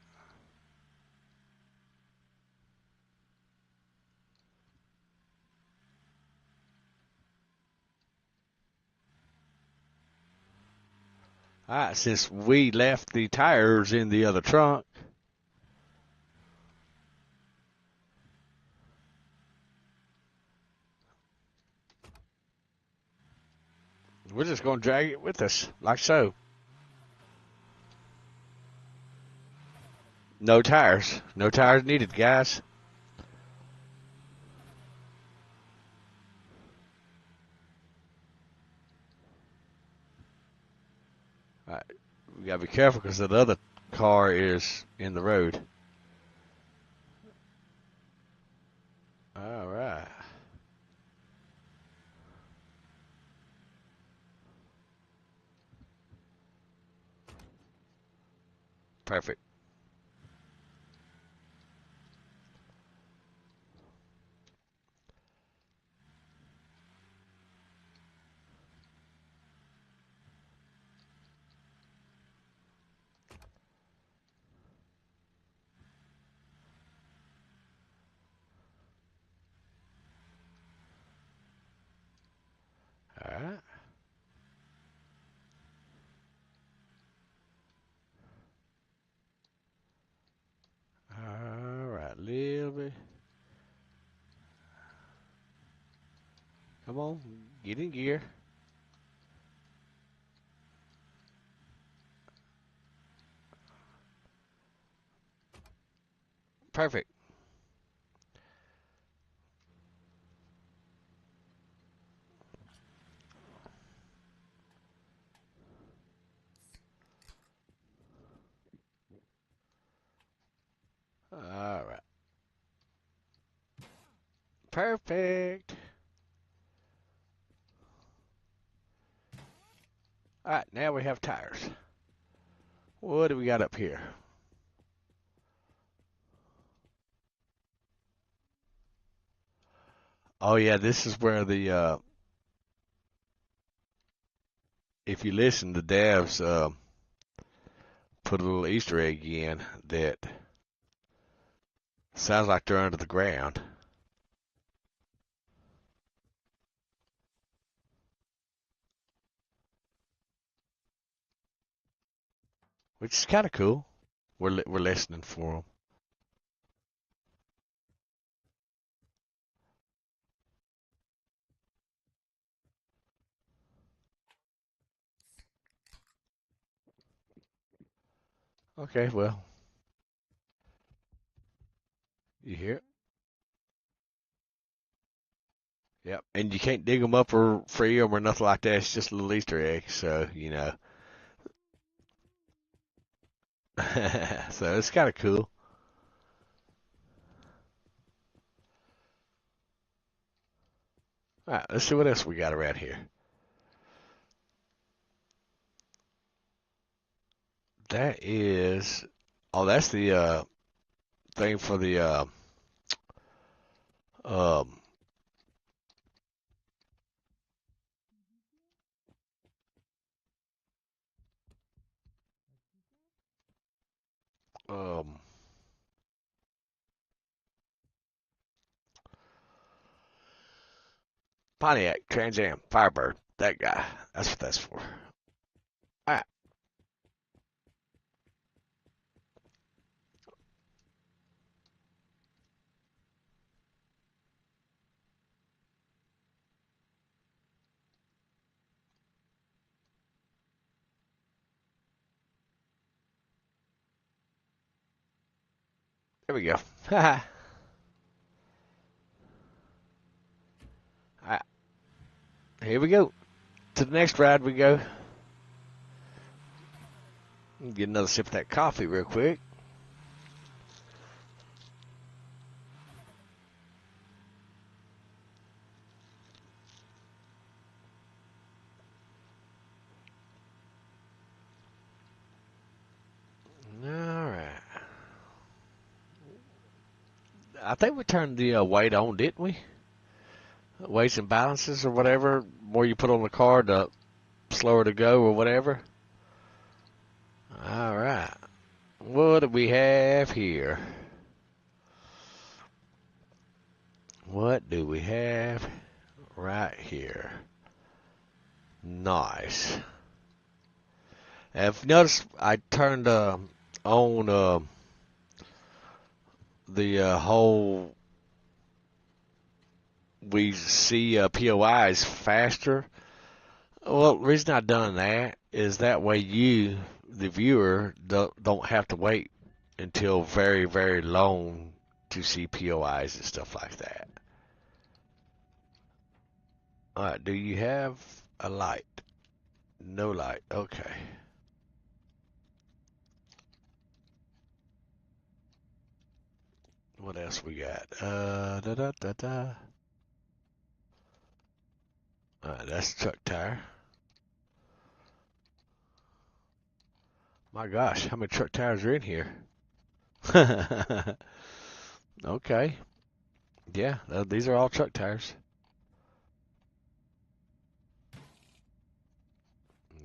All right, since we left the tires in the other trunk. We're just going to drag it with us, like so. No tires. No tires needed, guys. All right, we got to be careful because the other car is in the road. All right. Perfect. All right. All right, little bit. Come on, get in gear. Perfect. All right. Perfect. All right, now we have tires. What do we got up here? Oh yeah, this is where the if you listen, the devs put a little Easter egg in that sounds like they're under the ground, which is kind of cool. We're listening for them. Okay, well, you hear it? Yep. And you can't dig them up or free them or nothing like that. It's just a little Easter egg, so you know. So it's kind of cool. All right, let's see what else we got around here. That is, oh, that's the thing for the um um Pontiac Trans Am Firebird. That guy. That's what that's for. All right, there we go. All right, here we go. To the next ride we go. Get another sip of that coffee real quick. All right. I think we turned the weight on, didn't we? Weights and balances or whatever. More you put on the car, the slower to go or whatever. All right. What do we have here? What do we have right here? Nice. And if you notice, I turned on the whole we see POIs faster. Well, the reason I done that is that way you, the viewer, don't have to wait until very, very long to see POIs and stuff like that. All right, do you have a light? No light. Okay. What else we got? Da da da da. All right, that's the truck tire. My gosh, how many truck tires are in here? Okay. Yeah, these are all truck tires.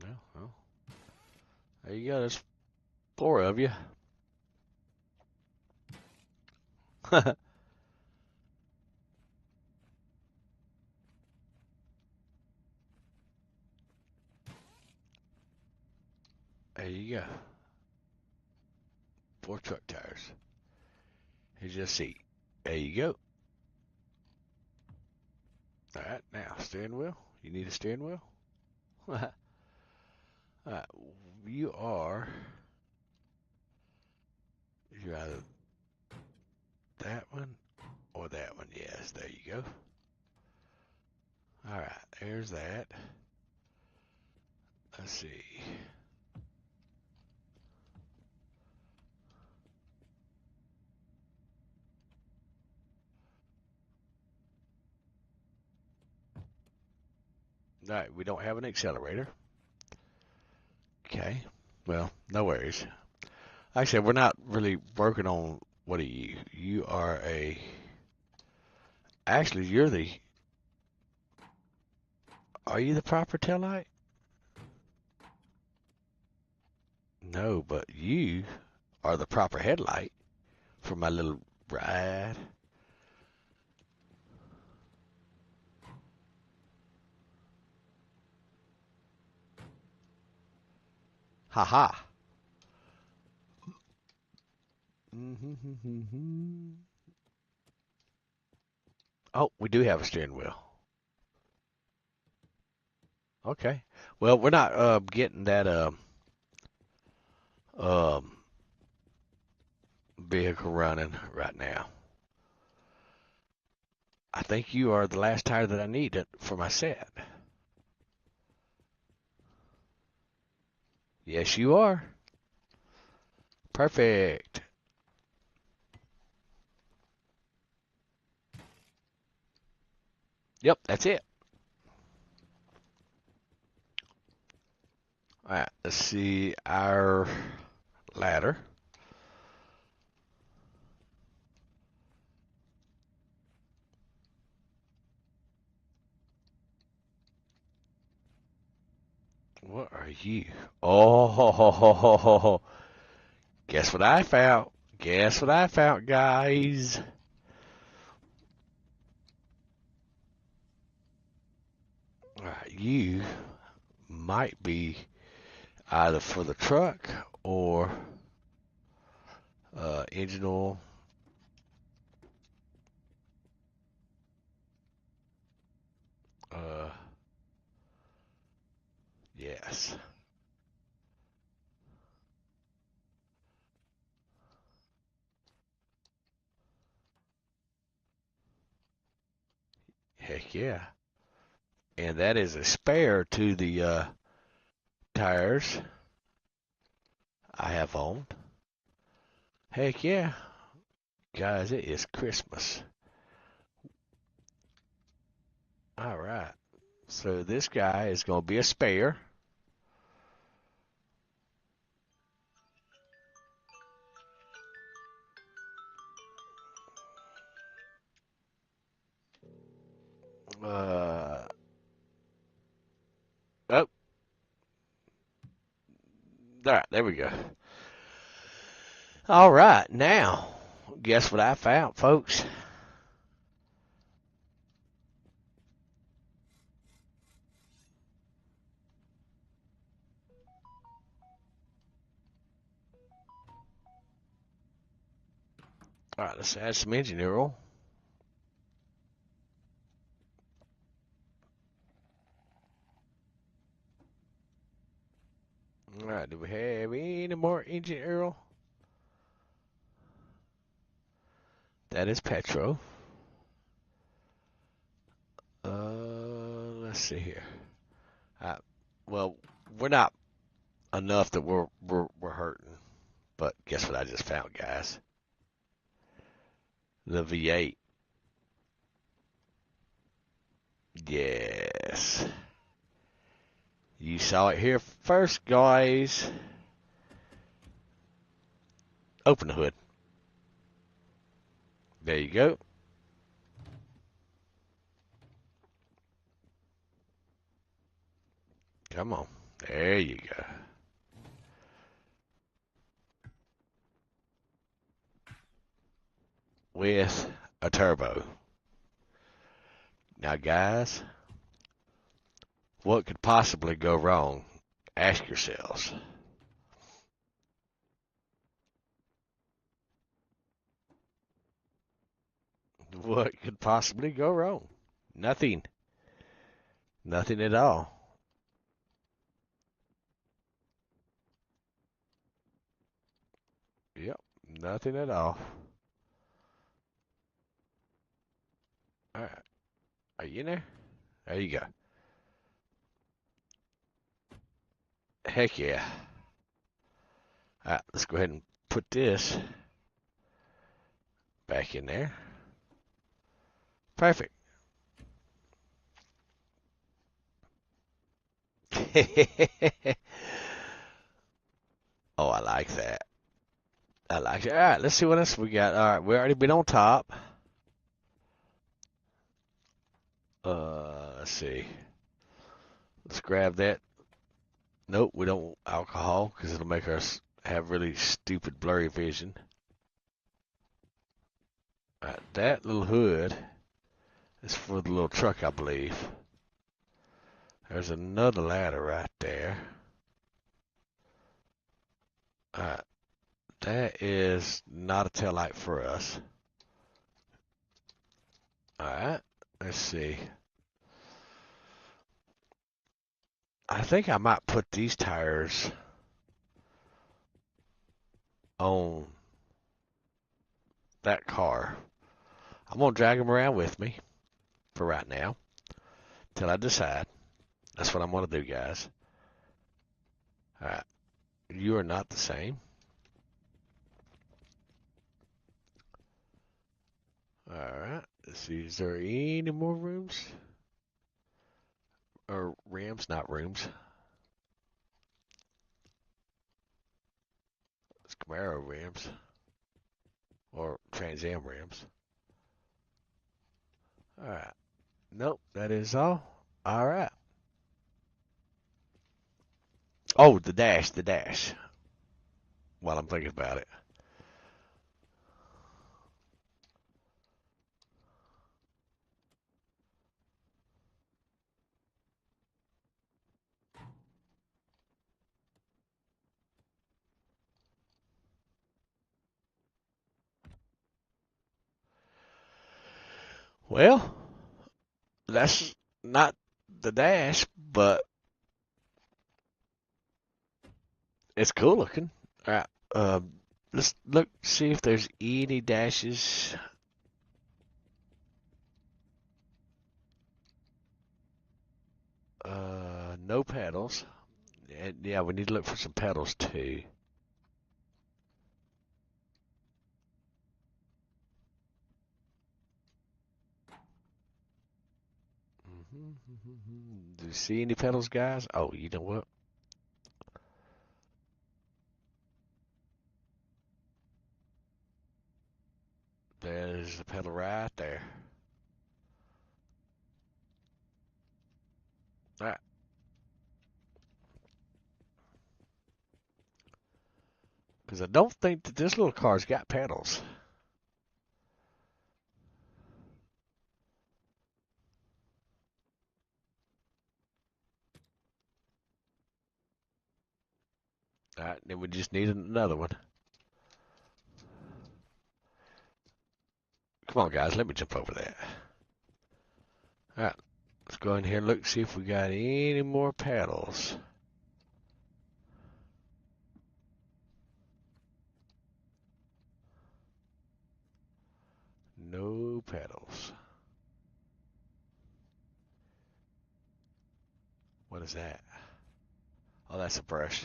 No, well, there you go. There's four of you. There you go. Four truck tires. Here's your seat. There you go. All right, now steering wheel. You need a steering wheel. All right, you are. You're either There you go. All right, there's that. Let's see. All right, we don't have an accelerator. Okay, well, no worries. Like I said, we're not really working on, what are you? You are a, actually, are you the proper taillight? No, but you are the proper headlight for my little ride. Ha ha. Oh, we do have a steering wheel. Okay. Well, we're not getting that um vehicle running right now. I think you are the last tire that I need for my set. Yes, you are. Perfect. Yep, that's it. All right, let's see our ladder. What are you? Oh, guess what I found? Guess what I found, guys? All right, you might be either for the truck or engine oil. Uh, yes. Heck yeah. And that is a spare to the tires I have owned. Heck yeah. Guys, it is Christmas. All right. So this guy is going to be a spare. Uh, oh, there we go. All right. Now, guess what I found, folks? All right, let's add some engine oil. All right, do we have any more engine oil? That is petrol. Let's see here. Uh, well, we're not enough that we're hurting. But guess what I just found, guys? The V8. Yes. You saw it here first, guys. Open the hood. There you go. Come on. There you go. With a turbo. Now, guys, what could possibly go wrong? Ask yourselves. What could possibly go wrong? Nothing. Nothing at all. Yep. Nothing at all. All right. Are you in there? There you go. Heck yeah. All right, let's go ahead and put this back in there. Perfect. Oh, I like that. I like it. All right, let's see what else we got. All right, we already been on top. Let's see. Let's grab that. Nope, we don't want alcohol because it'll make us have really stupid blurry vision. All right, that little hood is for the little truck, I believe. There's another ladder right there. All right, that is not a taillight for us. All right, let's see. I think I might put these tires on that car. I'm going to drag them around with me for right now till I decide. That's what I'm going to do, guys. All right. You are not the same. All right. Let's see. Is there any more rooms? Or rims, not rooms. It's Camaro rims. Or Trans Am rims. All right. Nope. That is all. All right. Oh, the dash. The dash. While I'm thinking about it. Well, that's not the dash, but it's cool looking. All right. Let's look, see if there's any dashes. No pedals. And yeah, we need to look for some pedals too. Do you see any pedals, guys? Oh, you know what? There's the pedal right there. All right. Because I don't think that this little car's got pedals. All right, then we just need another one. Come on, guys, let me jump over that. All right, let's go in here and look, see if we got any more pedals. No pedals. What is that? Oh, that's a brush.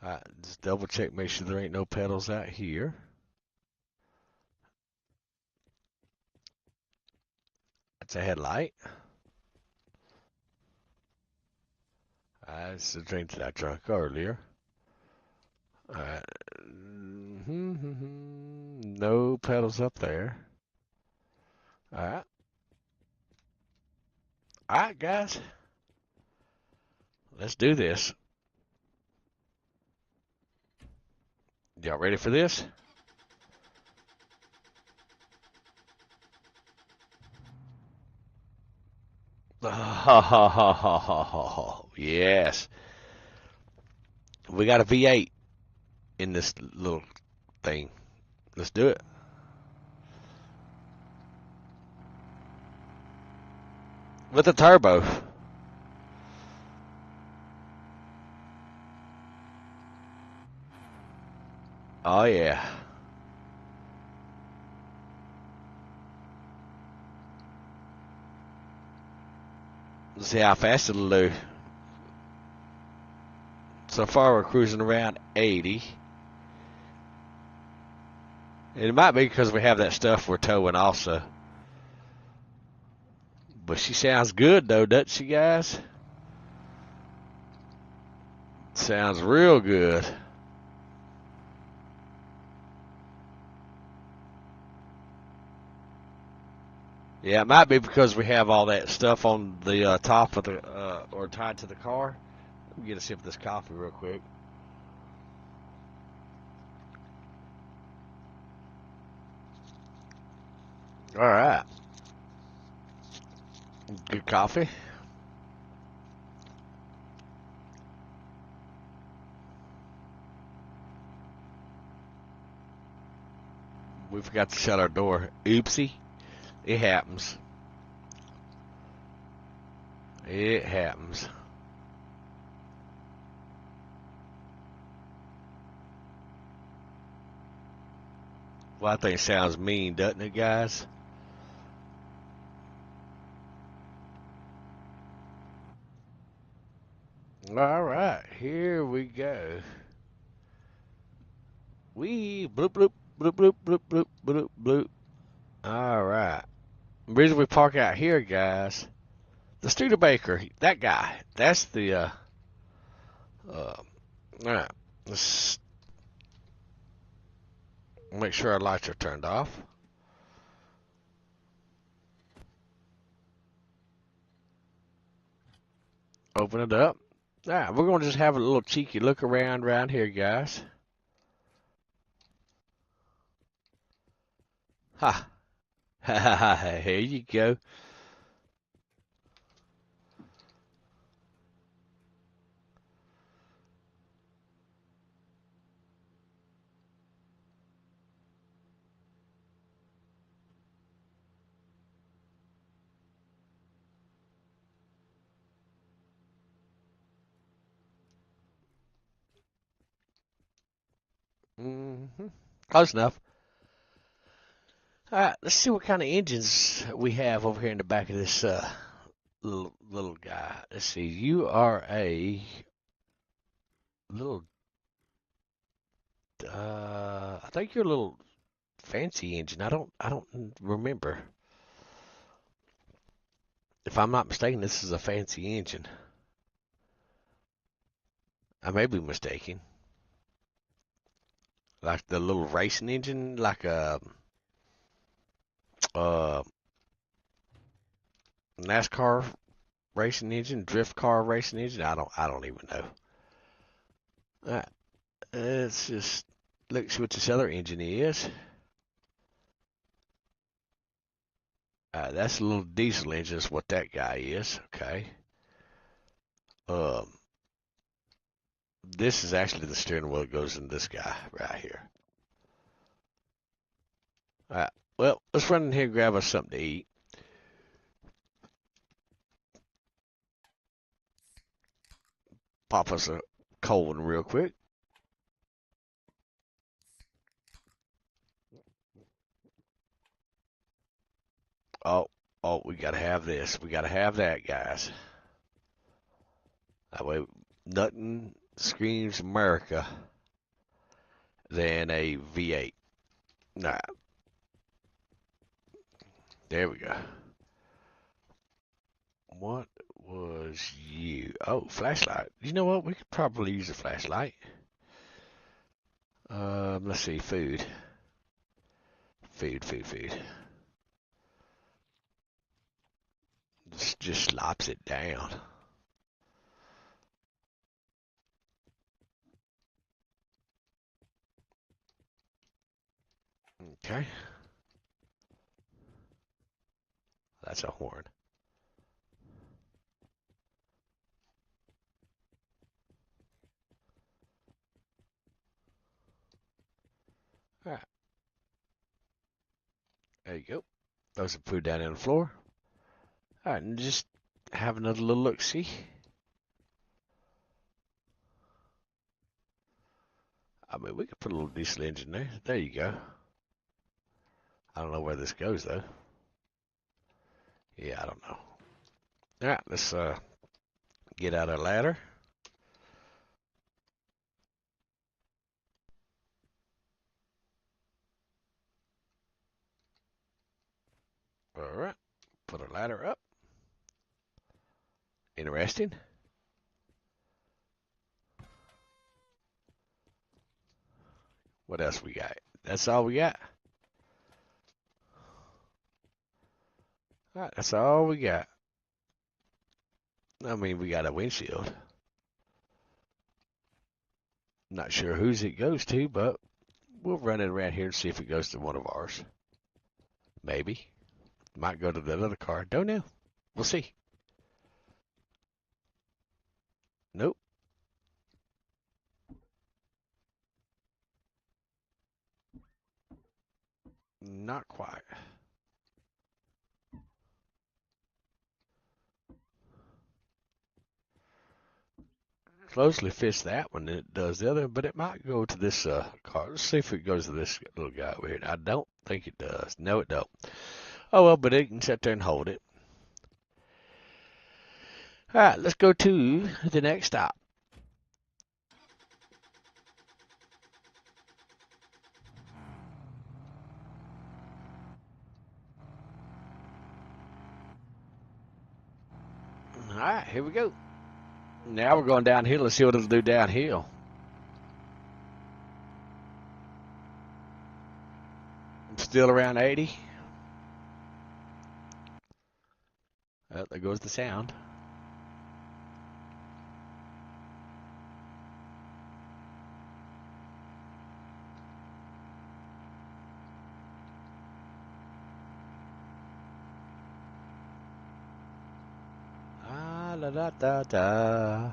All right, just double check, make sure there ain't no pedals out here. That's a headlight. That's the drink that I drank earlier. Alright. No pedals up there. Alright. Alright, guys. Let's do this. Y'all ready for this? Yes. We got a V8 in this little thing. Let's do it. With a turbo. Oh, yeah. See how fast it'll do. So far, we're cruising around 80. It might be because we have that stuff we're towing also. But she sounds good, though, doesn't she, guys? Sounds real good. Yeah, it might be because we have all that stuff on the top of the, or tied to the car. Let me get a sip of this coffee real quick. All right. Good coffee. We forgot to shut our door. Oopsie. It happens. It happens. Well, I think it sounds mean, doesn't it, guys? All right, here we go. We bloop bloop bloop bloop bloop bloop bloop bloop. All right. The reason we park out here, guys, the Studebaker, that guy, that's the all right. Let's make sure our lights are turned off. Open it up. All right, we're gonna just have a little cheeky look around here, guys. Ha. Ha ha ha. Here you go. Mm-hmm. Close enough. All right, let's see what kind of engines we have over here in the back of this little guy. Let's see. You are a little. I think you're a little fancy engine. I don't remember. If I'm not mistaken, this is a fancy engine. I may be mistaken. Like the little racing engine, like a uh, NASCAR racing engine, drift car racing engine. I don't even know. All right, let's just look see what this other engine is. That's a little diesel engine. Is what that guy is. Okay. Um, this is actually the steering wheel that goes in this guy right here. All right. Well, let's run in here and grab us something to eat. Pop us a cold one real quick. Oh, we gotta have this. We gotta have that, guys. That way, nothing screams America than a V8. Nah, there we go. What was you? Oh, flashlight. You know what? We could probably use a flashlight. Let's see. Food. Food. This just slops it down. Okay. That's a horn. All right. There you go. Throw some food down on the floor. All right, and just have another little look-see. I mean, we could put a little diesel engine there. There you go. I don't know where this goes, though. Yeah, I don't know. All right, let's get out our ladder. All right, put our ladder up. Interesting. What else we got? That's all we got. All right, that's all we got. I mean, we got a windshield. Not sure whose it goes to, but we'll run it around here and see if it goes to one of ours. Maybe. Might go to that other car. Don't know. We'll see. Nope. Not quite. Closely fits that one than it does the other, but it might go to this car. Let's see if it goes to this little guy over here. I don't think it does. No, it don't. Oh, well, but it can sit there and hold it. All right, let's go to the next stop. All right, here we go. Now we're going downhill. Let's see what it'll do downhill. I'm still around 80. Oh, there goes the sound. Ah, la da da da.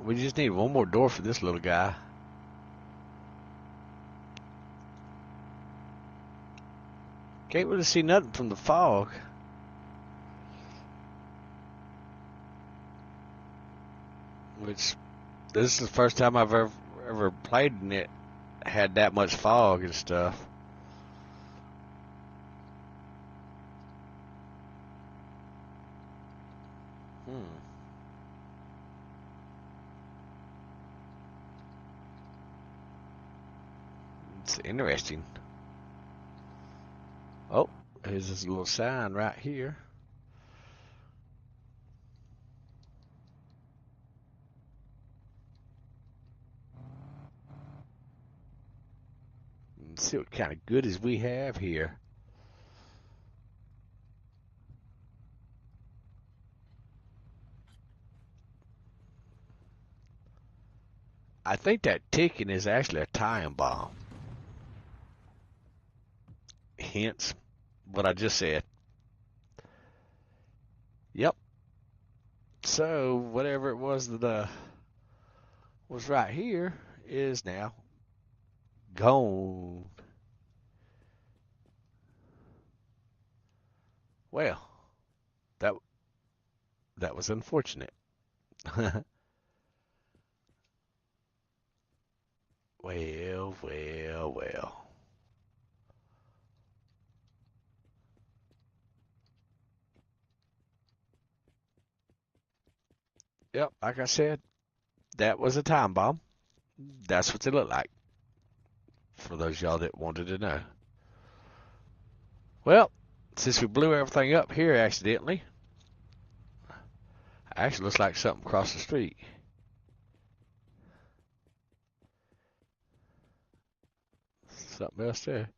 We just need one more door for this little guy. Can't really see nothing from the fog. Which, this is the first time I've ever played and it had that much fog and stuff. It's interesting. Oh, here's this little sign right here. Let's see what kind of goodies we have here. I think that ticking is actually a time bomb. Hence what I just said. Yep. So whatever it was that was right here is now gone. Well, that was unfortunate. Well, well, well. Yep, like I said, that was a time bomb. That's what they look like. For those of y'all that wanted to know. Well, since we blew everything up here accidentally, actually looks like something across the street. Something else there.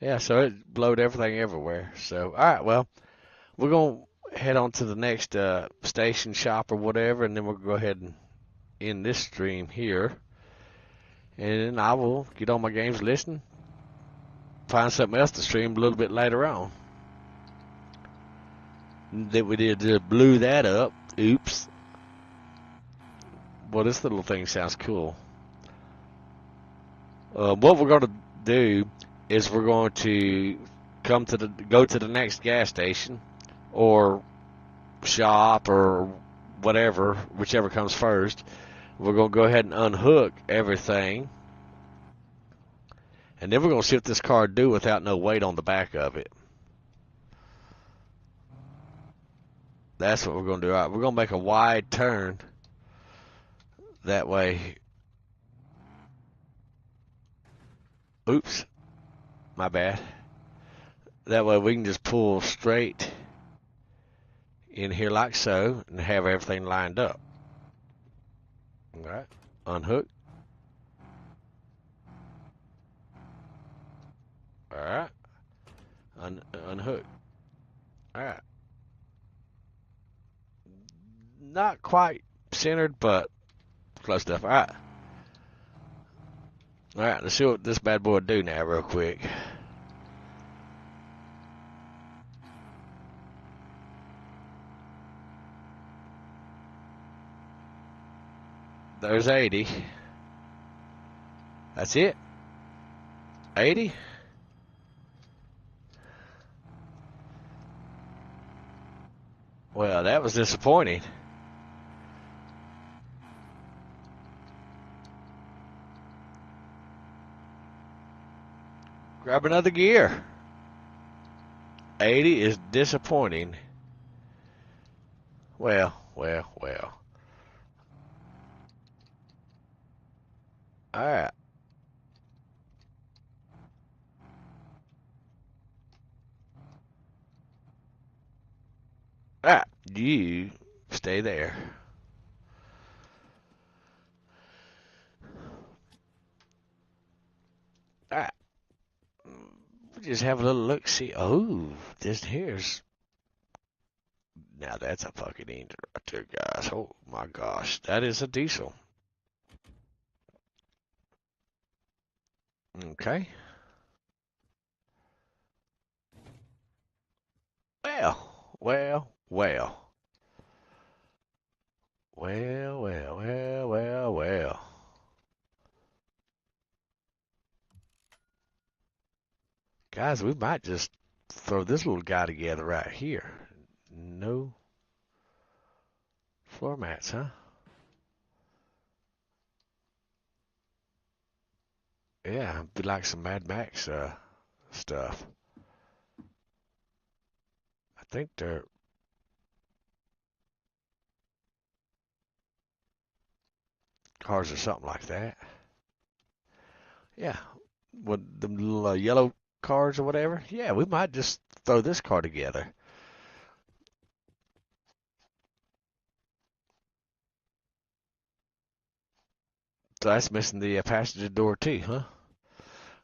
Yeah, so it blowed everything everywhere. So, all right, well, we're going to head on to the next station shop or whatever, and then we'll go ahead and end this stream here. And then I will get on my games listen, find something else to stream a little bit later on. That we did blew that up. Oops. Well, this little thing sounds cool. What we're going to do is we're going to go to the next gas station or shop or whatever, whichever comes first. We're going to go ahead and unhook everything, and then we're going to see what this car do without no weight on the back of it. That's what we're going to do. All right, we're going to make a wide turn. That way. Oops. My bad. That way we can just pull straight in here like so and have everything lined up. All right. Unhook. All right. Unhook. All right. Not quite centered, but close enough. All right. All right. Let's see what this bad boy do now real quick. There's 80. That's it. 80. Well, that was disappointing. Grab another gear. 80 is disappointing. Well. All right. All right. You stay there. All right. We'll just have a little look. See. Oh, this here's. Now that's a fucking engine right there, guys. Oh my gosh, that is a diesel. Okay. Well. Guys, we might just throw this little guy together right here. No floor mats, huh? Yeah, be like some Mad Max stuff. I think they're cars or something like that. Yeah, with the little yellow cars or whatever. Yeah, we might just throw this car together. So that's missing the passenger door too, huh?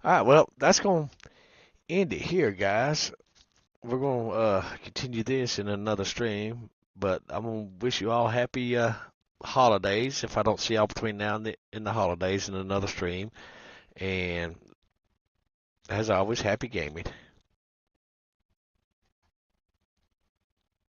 All right, well, that's going to end it here, guys. We're going to continue this in another stream, but I'm going to wish you all happy holidays if I don't see y'all between now and in the holidays in another stream. And as always, happy gaming.